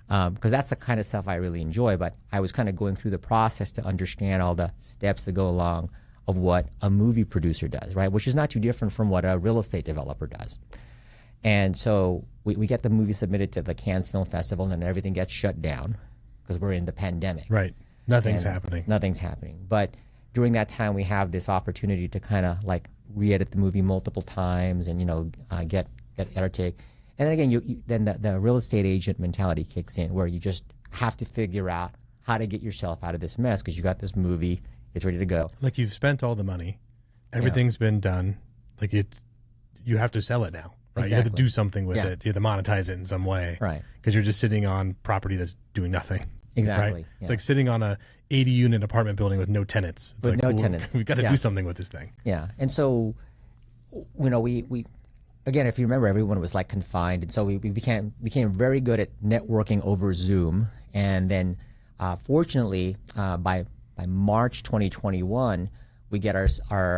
Because that's the kind of stuff I really enjoy. But I was kind of going through the process to understand all the steps that go along of what a movie producer does, right? Which is not too different from what a real estate developer does. And so we get the movie submitted to the Cannes Film Festival, and then everything gets shut down because we're in the pandemic. Right. Nothing's happening. Nothing's happening. But during that time, we have this opportunity to kind of like re-edit the movie multiple times and, you know, get our take. And then again, then the real estate agent mentality kicks in, where you just have to figure out how to get yourself out of this mess because you got this movie, it's ready to go. Like, you've spent all the money, everything's been done. Like, you have to sell it now, right? Exactly. You have to do something with it. You have to monetize it in some way, right? Because you're just sitting on property that's doing nothing. Exactly. Right? It's like sitting on a 80-unit apartment building with no tenants. It's with no tenants. We've got to do something with this thing. Yeah. And so, we again, if you remember, everyone was like confined. And so we became very good at networking over Zoom. And then fortunately, by March 2021, we get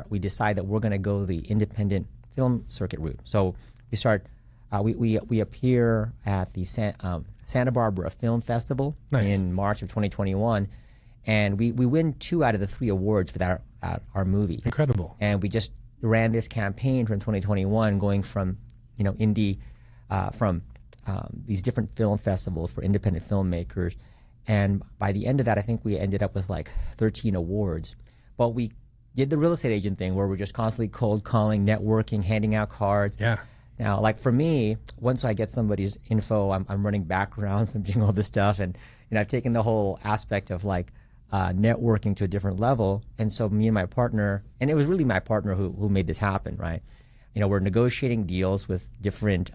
we decide that we're going to go the independent film circuit route. So we start, we appear at the Santa Barbara Film Festival in March of 2021, and we win 2 out of the 3 awards for that our movie. Incredible. And we just ran this campaign from 2021, going from indie from these different film festivals for independent filmmakers, and by the end of that, I think we ended up with like 13 awards. But we did the real estate agent thing where we're just constantly cold calling, networking, handing out cards. Yeah. Now, like for me, once I get somebody's info, I'm running backgrounds, I'm doing all this stuff, and I've taken the whole aspect of like networking to a different level. And so me and my partner, and it was really my partner who made this happen, right? We're negotiating deals with different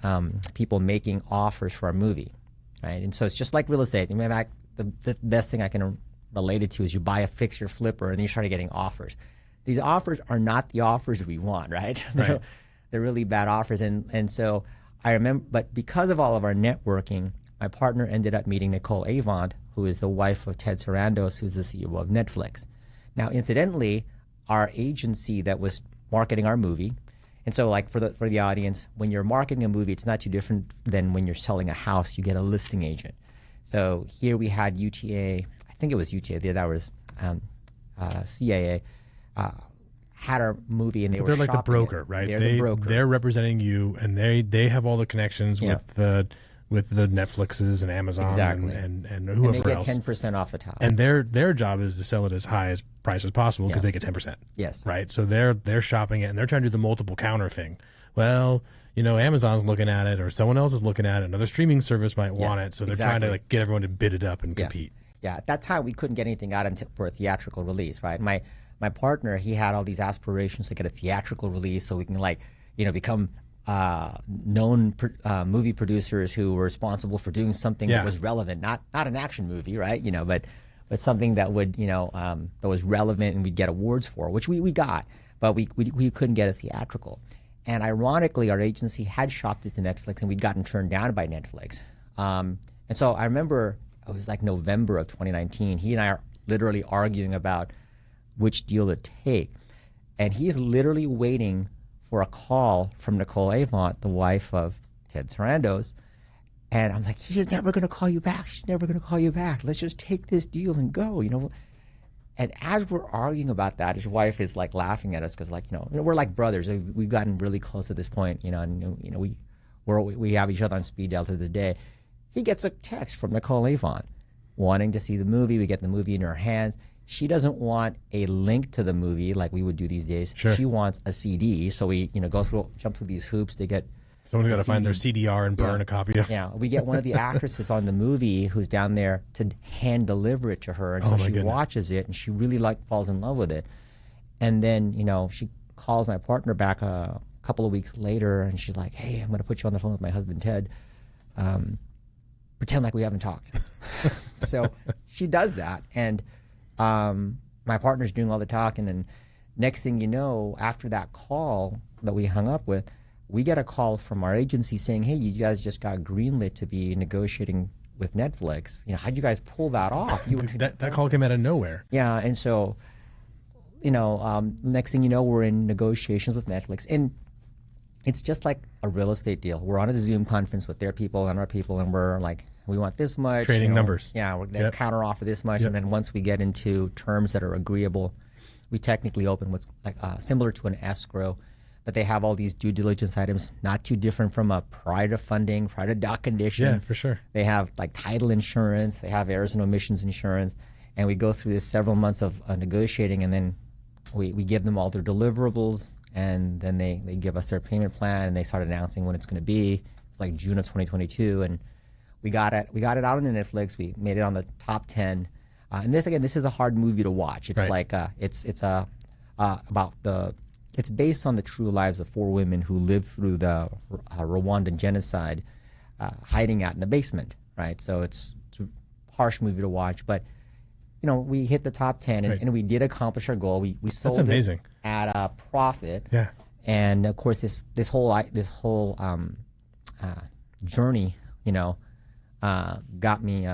people making offers for our movie, right? And so it's just like real estate. The best thing I can relate it to is you buy a fixer flipper and you start getting offers. These offers are not the offers we want, right? Right. They're really bad offers. And so I remember, but because of all of our networking, my partner ended up meeting Nicole Avant, who is the wife of Ted Sarandos, who's the CEO of Netflix. Now, incidentally, our agency that was marketing our movie, and so like for the audience, when you're marketing a movie, it's not too different than when you're selling a house. You get a listing agent. So here we had UTA, I think it was UTA, that was CAA, had our movie, and they're like the broker, right? They're the broker. They're representing you, and they have all the connections with the Netflixes and Amazons and whoever else. And they get 10% off the top. And their job is to sell it as high as price as possible because they get 10%. Yes. Right. So they're shopping it, and they're trying to do the multiple counter thing. Well, Amazon's looking at it, or someone else is looking at it. Another streaming service might want it, so they're trying to like get everyone to bid it up and compete. Yeah. At that time, we couldn't get anything out for a theatrical release, right? My partner, he had all these aspirations to get a theatrical release so we can become known movie producers who were responsible for doing something that was relevant, not an action movie, right? But something that would that was relevant and we'd get awards for, which we got, but we couldn't get a theatrical. And ironically, our agency had shopped it to Netflix, and we'd gotten turned down by Netflix. And so I remember it was like November of 2019. He and I are literally arguing about which deal to take, and he's literally waiting for a call from Nicole Avant, the wife of Ted Sarandos. And I'm like, she's never going to call you back. She's never going to call you back. Let's just take this deal and go, And as we're arguing about that, his wife is like laughing at us because, like, we're like brothers. We've gotten really close at this point, and we have each other on speed dial to the day. He gets a text from Nicole Avant wanting to see the movie. We get the movie in her hands. She doesn't want a link to the movie like we would do these days. Sure. She wants a CD. So we, jump through these hoops to get. Someone's got to find their CDR and burn a copy of it. Yeah, we get one of the actresses on the movie who's down there to hand deliver it to her, and so she watches it, and she really falls in love with it. And then she calls my partner back a couple of weeks later, and she's like, "Hey, I'm going to put you on the phone with my husband Ted. Pretend like we haven't talked." So she does that, and my partner's doing all the talking, and next thing you know, after that call that we hung up with, we get a call from our agency saying, "Hey, you guys just got greenlit to be negotiating with Netflix. How'd you guys pull that off?" That call came out of nowhere. Yeah, and so, next thing you know, we're in negotiations with Netflix, and it's just like a real estate deal. We're on a Zoom conference with their people and our people, and we're like, we want this much. Trading numbers. Yeah, we're going to counter offer this much, and then once we get into terms that are agreeable, we technically open what's like similar to an escrow. But they have all these due diligence items, not too different from a prior to funding, prior to doc condition. Yeah, for sure. They have like title insurance, they have errors and omissions insurance, and we go through this several months of negotiating, and then we give them all their deliverables, and then they give us their payment plan, and they start announcing when it's going to be. It's like June of 2022, and we got it out on Netflix. We made it on the top 10. And this is a hard movie to watch. It's like it's based on the true lives of 4 women who lived through the Rwandan genocide, hiding out in the basement, right? So it's harsh movie to watch, but we hit the top 10 and we did accomplish our goal. We sold That's amazing. It at a profit. Yeah. And of course, this whole journey, got me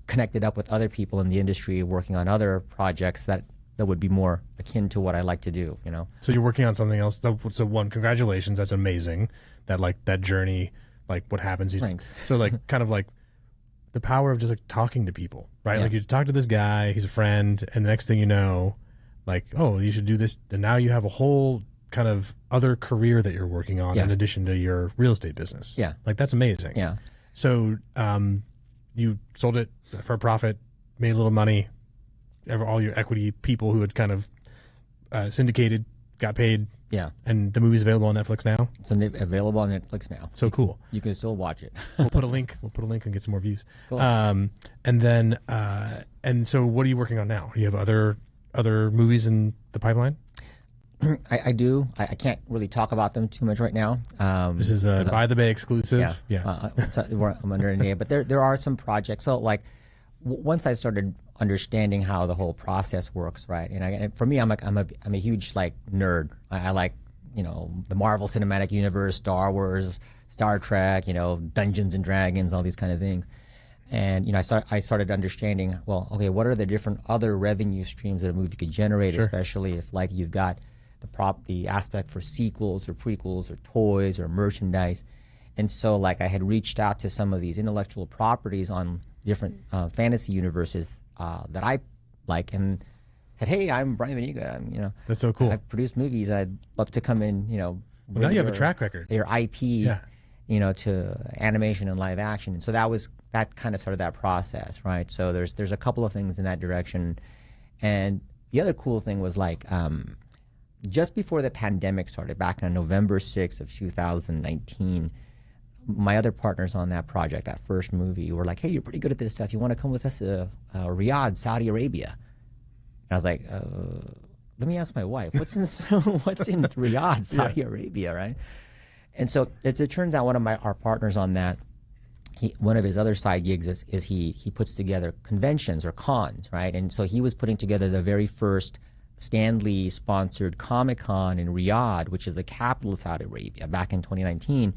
connected up with other people in the industry, working on other projects that would be more akin to what I like to do. So you're working on something else. So one, congratulations, that's amazing. That journey, like what happens. Thanks. So like kind of like the power of just like talking to people, right? Yeah. Like you talk to this guy, he's a friend, and the next thing you know, like, oh, you should do this, and now you have a whole kind of other career that you're working on in addition to your real estate business. Yeah. Like that's amazing. Yeah. So you sold it for a profit, made a little money. All your equity people who had kind of syndicated got paid. Yeah. And the movie's available on Netflix now? It's available on Netflix now. So cool. You can still watch it. We'll put a link and get some more views. Cool. And then and so what are you working on now? Do you have other movies in the pipeline? I do. I can't really talk about them too much right now. This is a By the Bay exclusive. Yeah. I'm under an NDA, but there are some projects. So like once I started understanding how the whole process works, right? And for me, I'm a huge like nerd. I like the Marvel Cinematic Universe, Star Wars, Star Trek, Dungeons and Dragons, all these kind of things. And I started understanding, well, okay, what are the different other revenue streams that a movie could generate, especially if like you've got the aspect for sequels or prequels or toys or merchandise. And so like I had reached out to some of these intellectual properties on different fantasy universes that I like and said, hey, I'm Brian Baniqued. That's so cool. I've produced movies. I'd love to come in, well, now you have a track record. Your IP, to animation and live action. And so that kind of started that process, right? So there's a couple of things in that direction. And the other cool thing was like just before the pandemic started, back on November 6th of 2019, my other partners on that project, that first movie, were like, hey, you're pretty good at this stuff. You want to come with us to Riyadh, Saudi Arabia? And I was like, let me ask my wife, what's in Riyadh, Saudi Arabia, right? And so it turns out one of our partners on that, one of his other side gigs is he puts together conventions or cons, right? And so he was putting together the very first Stan Lee sponsored Comic-Con in Riyadh, which is the capital of Saudi Arabia, back in 2019.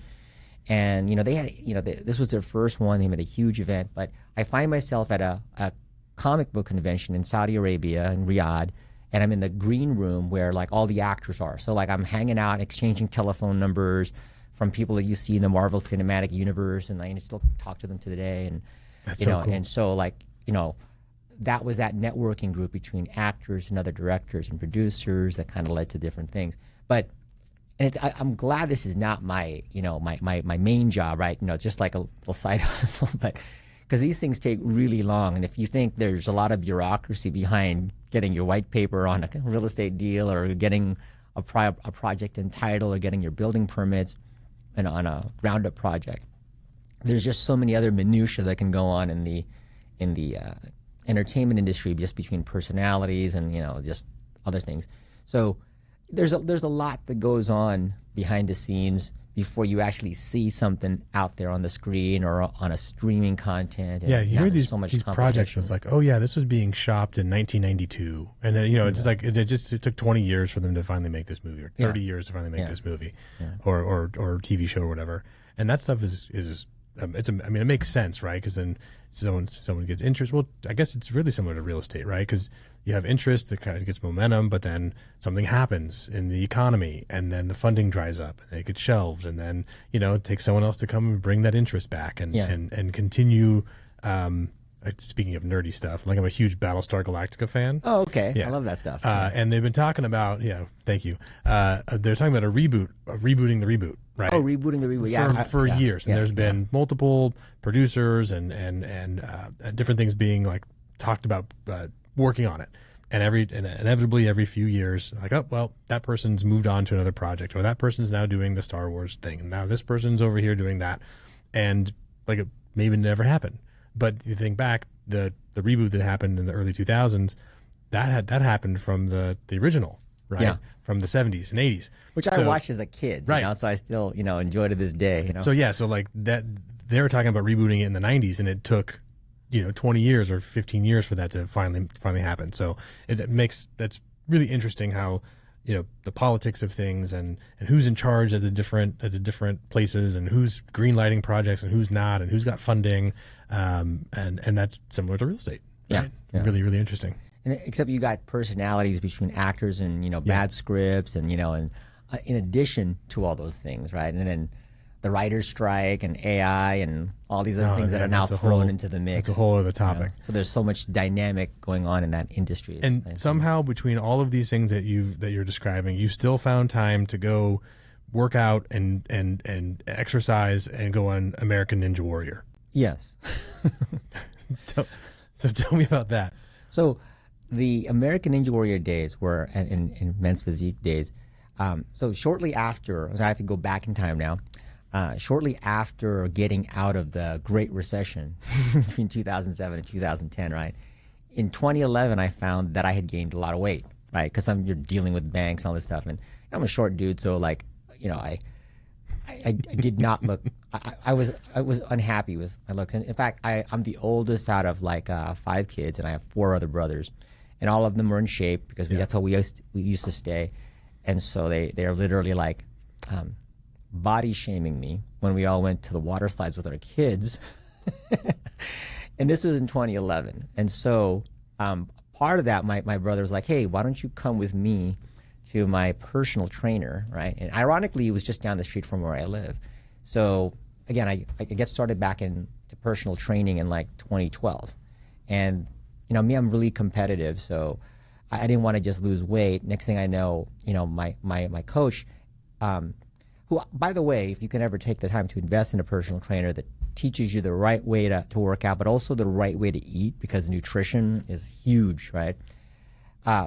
And they had this was their first one. They made a huge event. But I find myself at a comic book convention in Saudi Arabia in Riyadh, and I'm in the green room where like all the actors are. So like I'm hanging out, exchanging telephone numbers from people that you see in the Marvel Cinematic Universe, and I still talk to them to the day. And that's so cool. And so like that was that networking group between actors and other directors and producers that kind of led to different things. But I'm glad this is not my my main job, right? It's just like a little side hustle, but because these things take really long. And if you think there's a lot of bureaucracy behind getting your white paper on a real estate deal or getting a project entitled or getting your building permits and on a ground up project, there's just so many other minutiae that can go on in the entertainment industry, just between personalities and just other things. So there's a lot that goes on behind the scenes before you actually see something out there on the screen or on a streaming content. And you hear these projects. It's like, oh yeah, this was being shopped in 1992, and then it's like it took 20 years for them to finally make this movie, or 30 years to finally make this movie, or TV show or whatever. And that stuff is it makes sense, right? Because then someone gets interest. Well, I guess it's really similar to real estate, right? Because you have interest that kind of gets momentum, but then something happens in the economy, and then the funding dries up, and it gets shelved, and then it takes someone else to come and bring that interest back and continue. Speaking of nerdy stuff, like I'm a huge Battlestar Galactica fan. Oh, okay. Yeah. I love that stuff. And they've been talking about, thank you. They're talking about rebooting the reboot, right? Oh, rebooting the reboot, for years. And there's been multiple producers and different things being like talked about, working on it. And inevitably every few years, like, oh, well, that person's moved on to another project, or that person's now doing the Star Wars thing, and now this person's over here doing that. And like it maybe never happened. But you think back, the reboot that happened in the early 2000s, that happened from the original, right? Yeah. From the 70s and 80s. Which I watched as a kid, right? So I still, enjoy to this day. So yeah, so like that, they were talking about rebooting it in the 90s, and it took 20 years or 15 years for that to finally happen. So that's really interesting how, the politics of things and who's in charge at the different places and who's greenlighting projects and who's not and who's got funding. And that's similar to real estate. Right? Yeah. Really, really interesting. And except you got personalities between actors and, bad scripts and, and in addition to all those things, right? And then the writer's strike and AI and all these other things that are now thrown into the mix. It's a whole other topic. So there's so much dynamic going on in that industry. And somehow between all of these things that you're describing, you still found time to go work out and exercise and go on American Ninja Warrior. Yes. So tell me about that. So the American Ninja Warrior days were in Men's Physique days. So shortly after, I have to go back in time now. Shortly after getting out of the Great Recession between 2007 and 2010, right? In 2011, I found that I had gained a lot of weight, right? Because you're dealing with banks and all this stuff, and I'm a short dude, so I did not look. I was unhappy with my looks, and in fact, I'm the oldest out of 5 kids, and I have 4 other brothers, and all of them were in shape because that's how we used to stay, and so they're literally body shaming me when we all went to the water slides with our kids. And this was in 2011. And so part of that, my brother was like, hey, why don't you come with me to my personal trainer, right? And ironically, it was just down the street from where I live. So again, I get started back into personal training in 2012. And me, I'm really competitive. So I didn't want to just lose weight. Next thing I know, my coach, who, by the way, if you can ever take the time to invest in a personal trainer that teaches you the right way to work out, but also the right way to eat, because nutrition is huge, right?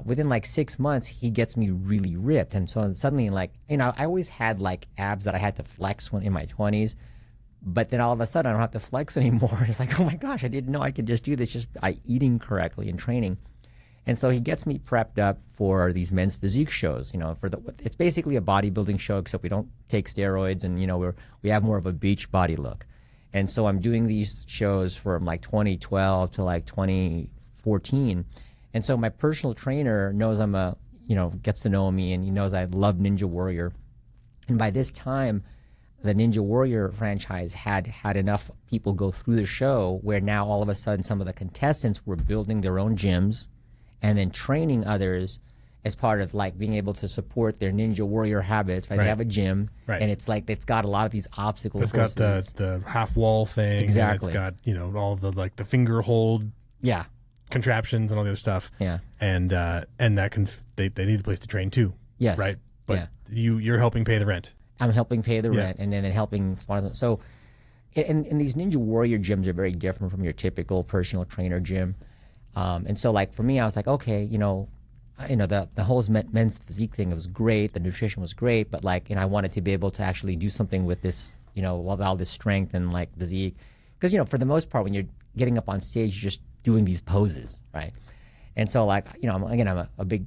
Within 6 months, he gets me really ripped. And so suddenly, I always had abs that I had to flex when in my 20s, but then all of a sudden I don't have to flex anymore. It's oh my gosh, I didn't know I could just do this just by eating correctly and training. And so he gets me prepped up for these Men's Physique shows. It's basically a bodybuilding show, except we don't take steroids, and we have more of a beach body look. And so I'm doing these shows from 2012 to 2014. And so my personal trainer knows gets to know me, and he knows I love Ninja Warrior. And by this time, the Ninja Warrior franchise had enough people go through the show where now all of a sudden some of the contestants were building their own gyms and then training others as part of being able to support their Ninja Warrior habits, right? They have a gym, and it's it's got a lot of these obstacles. It's got the half wall thing, exactly. And it's got all of the finger hold, contraptions and all the other stuff, and that they need a place to train too, yes, right? But you're helping pay the rent. I'm helping pay the rent, and then helping sponsor. So, and these Ninja Warrior gyms are very different from your typical personal trainer gym. And so for me, I was okay, the whole Men's Physique thing was great. The nutrition was great, but I wanted to be able to actually do something with this, all this strength and physique. Because, for the most part, when you're getting up on stage, you're just doing these poses, right? And so I'm a big,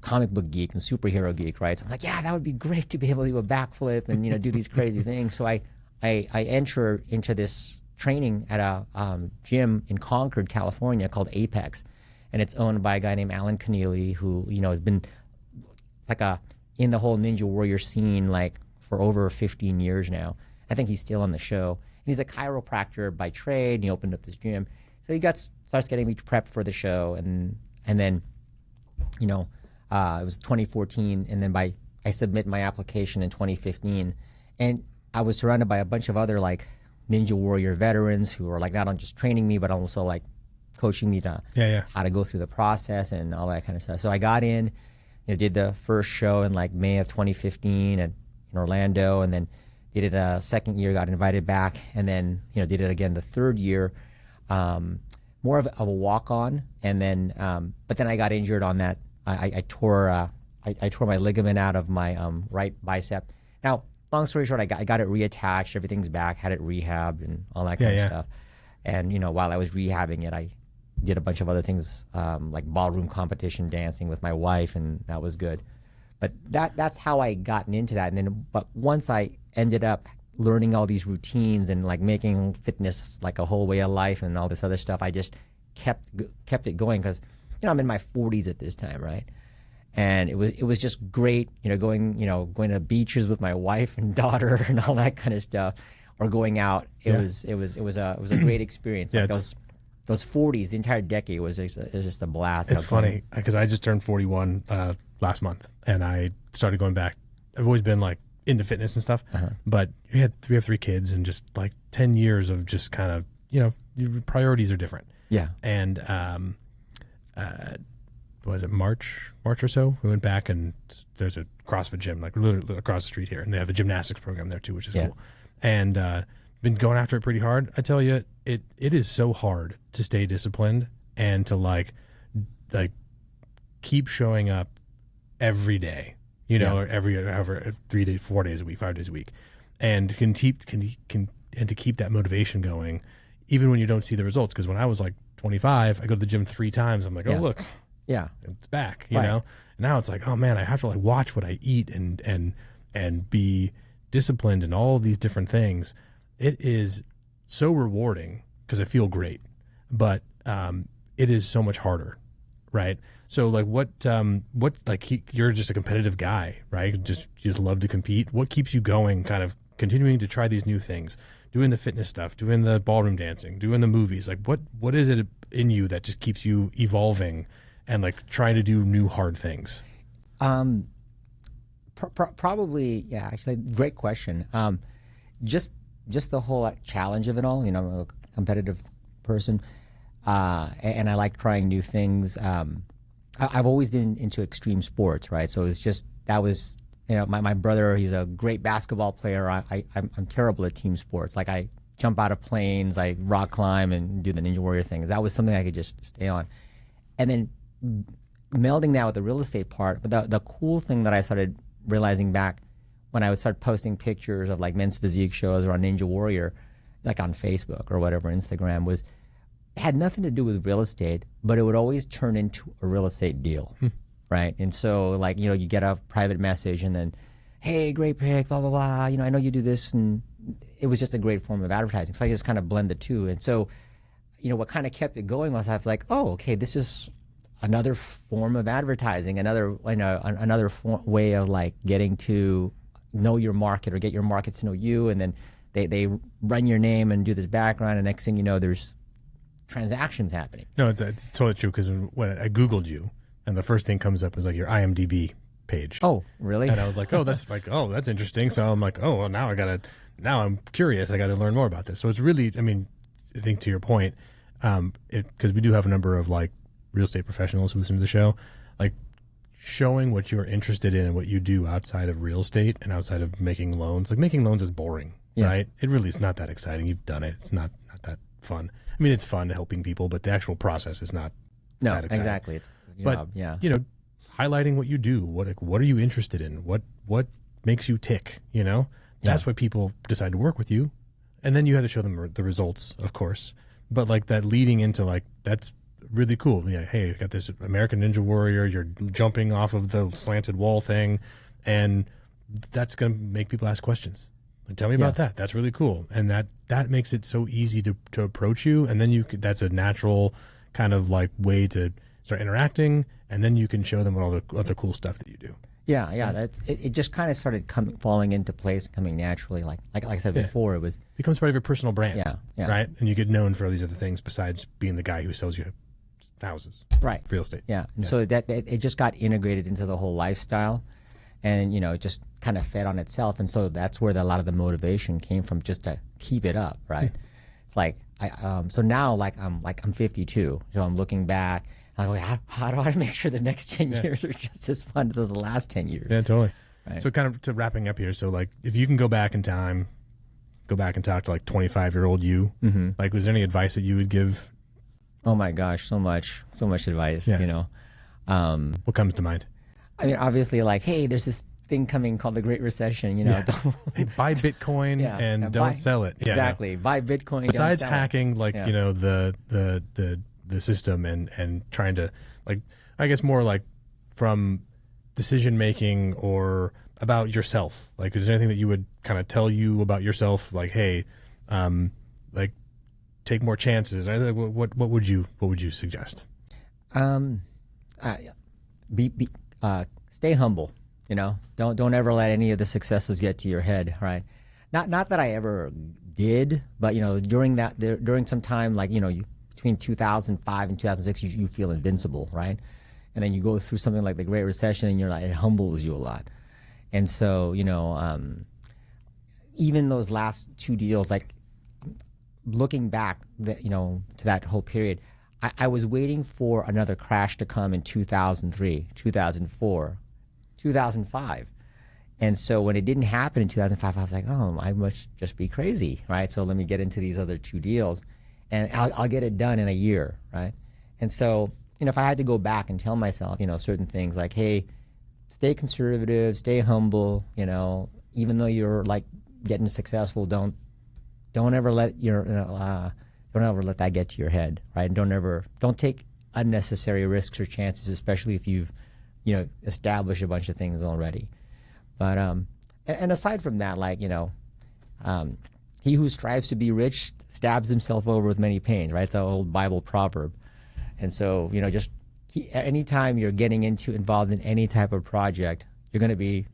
comic book geek and superhero geek, right? So I'm that would be great to be able to do a backflip and, do these crazy things. So I enter into this training at a gym in Concord, California called Apex, and it's owned by a guy named Alan Keneally, who has been in the whole Ninja Warrior scene for over 15 years now. I think he's still on the show, and he's a chiropractor by trade, and he opened up this gym. So he starts getting me prepped for the show, and then it was 2014, and then I submit my application in 2015, and I was surrounded by a bunch of other Ninja Warrior veterans who were not on just training me, but also coaching me to how to go through the process and all that kind of stuff. So I got in, did the first show in May of 2015 in Orlando, and then did it a second year, got invited back, and then did it again the third year, more of a walk-on, and then but then I got injured on that. I tore my ligament out of my right bicep. Now, long story short, I got it reattached. Everything's back. Had it rehabbed and all that kind of stuff. And while I was rehabbing it, I did a bunch of other things like ballroom competition dancing with my wife, and that was good. But that's how I gotten into that. And then, but once I ended up learning all these routines and like making fitness like a whole way of life and all this other stuff, I just kept it going because, I'm in my 40s at this time, right? And it was just great, going to beaches with my wife and daughter and all that kind of stuff, or going out. It was a great experience. Yeah, like those 40s, the entire decade was just a blast. It's funny because I just turned 41 last month, and I started going back. I've always been like into fitness and stuff, but we have 3 kids, and just like 10 years of just kind of your priorities are different. Yeah, and was it March or so? We went back, and there's a CrossFit gym like literally across the street here, and they have a gymnastics program there too, which is cool. And been going after it pretty hard. I tell you, it is so hard to stay disciplined and to like keep showing up every day, or however 3 days, 4 days a week, 5 days a week, and and to keep that motivation going, even when you don't see the results. Because when I was like 25, I go to the gym 3 times. I'm like, oh look, it's back, you know. And now it's like, oh man, I have to like watch what I eat and be disciplined and all of these different things. It is so rewarding because I feel great, but it is so much harder, right? So like what like you're just a competitive guy, right? You just love to compete. What keeps you going, kind of continuing to try these new things, doing the fitness stuff, doing the ballroom dancing, doing the movies? Like what is it in you that just keeps you evolving and like trying to do new hard things? Probably, actually, great question. Just the whole challenge of it all. I'm a competitive person, and I like trying new things. I've always been into extreme sports, right? So it's just that was, my brother. He's a great basketball player. I'm terrible at team sports. Like I jump out of planes, I rock climb, and do the Ninja Warrior thing. That was something I could just stay on, and then melding that with the real estate part. But the cool thing that I started realizing back when I would start posting pictures of like men's physique shows or on Ninja Warrior, like on Facebook or whatever, Instagram, was it had nothing to do with real estate, but it would always turn into a real estate deal, right? And so like, you get a private message and then, hey, great pic, blah, blah, blah. I know you do this. And it was just a great form of advertising. So I just kind of blend the two. And so, what kind of kept it going was I was like, oh, okay, this is another form of advertising, another way of like getting to know your market or get your market to know you. And then they run your name and do this background, and next thing you know, there's transactions happening. No, it's totally true, because when I Googled you, and the first thing comes up is like your IMDb page. Oh, really? And I was like, that's interesting. So I'm like, oh, well, now I'm curious. I got to learn more about this. So it's really, I think to your point, because we do have a number of like real estate professionals who listen to the show, like showing what you're interested in and what you do outside of real estate and outside of making loans. Like making loans is boring, right? It really is not that exciting. You've done it. It's not that fun. It's fun helping people, but the actual process is not that exciting. Exactly. It's a but, job. Yeah. Highlighting what you do, what are you interested in? What makes you tick? That's why people decide to work with you. And then you had to show them the results, of course. But like that leading into like, that's really cool. Yeah, hey, you got this American Ninja Warrior, you're jumping off of the slanted wall thing, and that's going to make people ask questions. Like, tell me about that. That's really cool. And that makes it so easy to approach you. And then that's a natural kind of like way to start interacting, and then you can show them all the other cool stuff that you do. Yeah. It just kind of started falling into place, coming naturally. Like I said before, it becomes part of your personal brand. Yeah. Right? And you get known for all these other things besides being the guy who sells you houses. Right. Real estate. Yeah. And so that it just got integrated into the whole lifestyle, and it just kind of fed on itself. And so that's where a lot of the motivation came from, just to keep it up, right? It's like so now I'm 52, so I'm looking back. How do I make sure the next 10 years are just as fun as the last 10 years? Yeah, totally. Right. So kind of to wrapping up here, so like if you can go back in time, go back and talk to like 25-year-old you, like was there any advice that you would give? Oh my gosh, so much advice, What comes to mind? Obviously like, hey, there's this thing coming called the Great Recession, Hey, buy Bitcoin and don't sell it. Exactly. Buy Bitcoin. Besides hacking, like, the system and trying to, like, I guess more like from decision making or about yourself? Like, is there anything that you would kind of tell you about yourself? Like, hey, like, take more chances. What would you suggest? Stay humble. You know, don't ever let any of the successes get to your head. Right? Not that I ever did, but you know, during some time, like, you know, between 2005 and 2006, you feel invincible, right? And then you go through something like the Great Recession, and it humbles you a lot. And so, you know, even those last two deals, like looking back, you know, to that whole period, I was waiting for another crash to come in 2003, 2004, 2005. And so when it didn't happen in 2005, I was like, oh, I must just be crazy, right? So let me get into these other two deals, and I'll get it done in a year, right? And so, you know, if I had to go back and tell myself, you know, certain things like, hey, stay conservative, stay humble, you know, even though you're like getting successful, don't ever let don't ever let that get to your head, right? Don't take unnecessary risks or chances, especially if you've, you know, established a bunch of things already. But and aside from that, like, you know, he who strives to be rich stabs himself over with many pains, right? It's an old Bible proverb. And so, you know, just anytime you're getting involved in any type of project, you're going to be,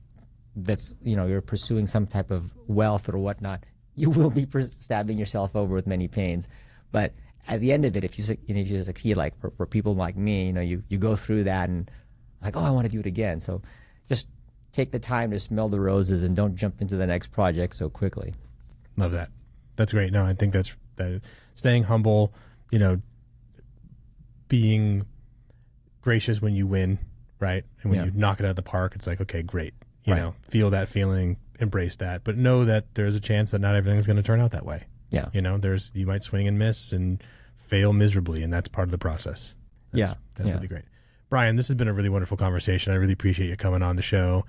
you're pursuing some type of wealth or whatnot, you will be stabbing yourself over with many pains. But at the end of it, if you succeed, like for people like me, you know, you go through that and like, oh, I want to do it again. So just take the time to smell the roses and don't jump into the next project so quickly. Love that. That's great. No, I think that's staying humble, you know, being gracious when you win, right? And when you knock it out of the park, it's like, okay, great. You know, feel that feeling, embrace that, but know that there's a chance that not everything's going to turn out that way. Yeah. You know, you might swing and miss and fail miserably, and that's part of the process. That's really great. Brian, this has been a really wonderful conversation. I really appreciate you coming on the show.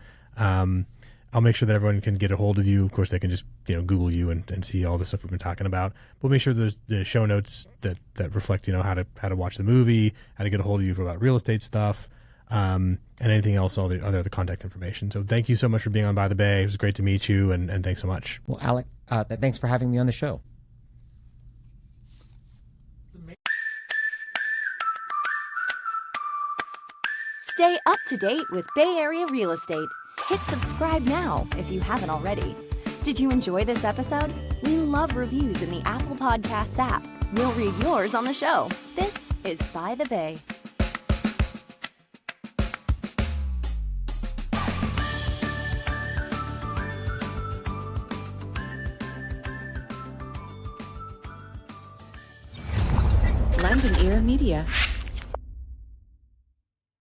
I'll make sure that everyone can get a hold of you. Of course, they can just, you know, Google you and see all the stuff we've been talking about. We'll make sure there's the show notes that reflect, you know, how to watch the movie, how to get a hold of you about real estate stuff, and anything else, all the other contact information. So thank you so much for being on By the Bay. It was great to meet you, and thanks so much. Well, Alec, thanks for having me on the show. Stay up to date with Bay Area real estate. Hit subscribe now if you haven't already. Did you enjoy this episode? We love reviews in the Apple Podcasts app. We'll read yours on the show. This is By the Bay. London Ear Media.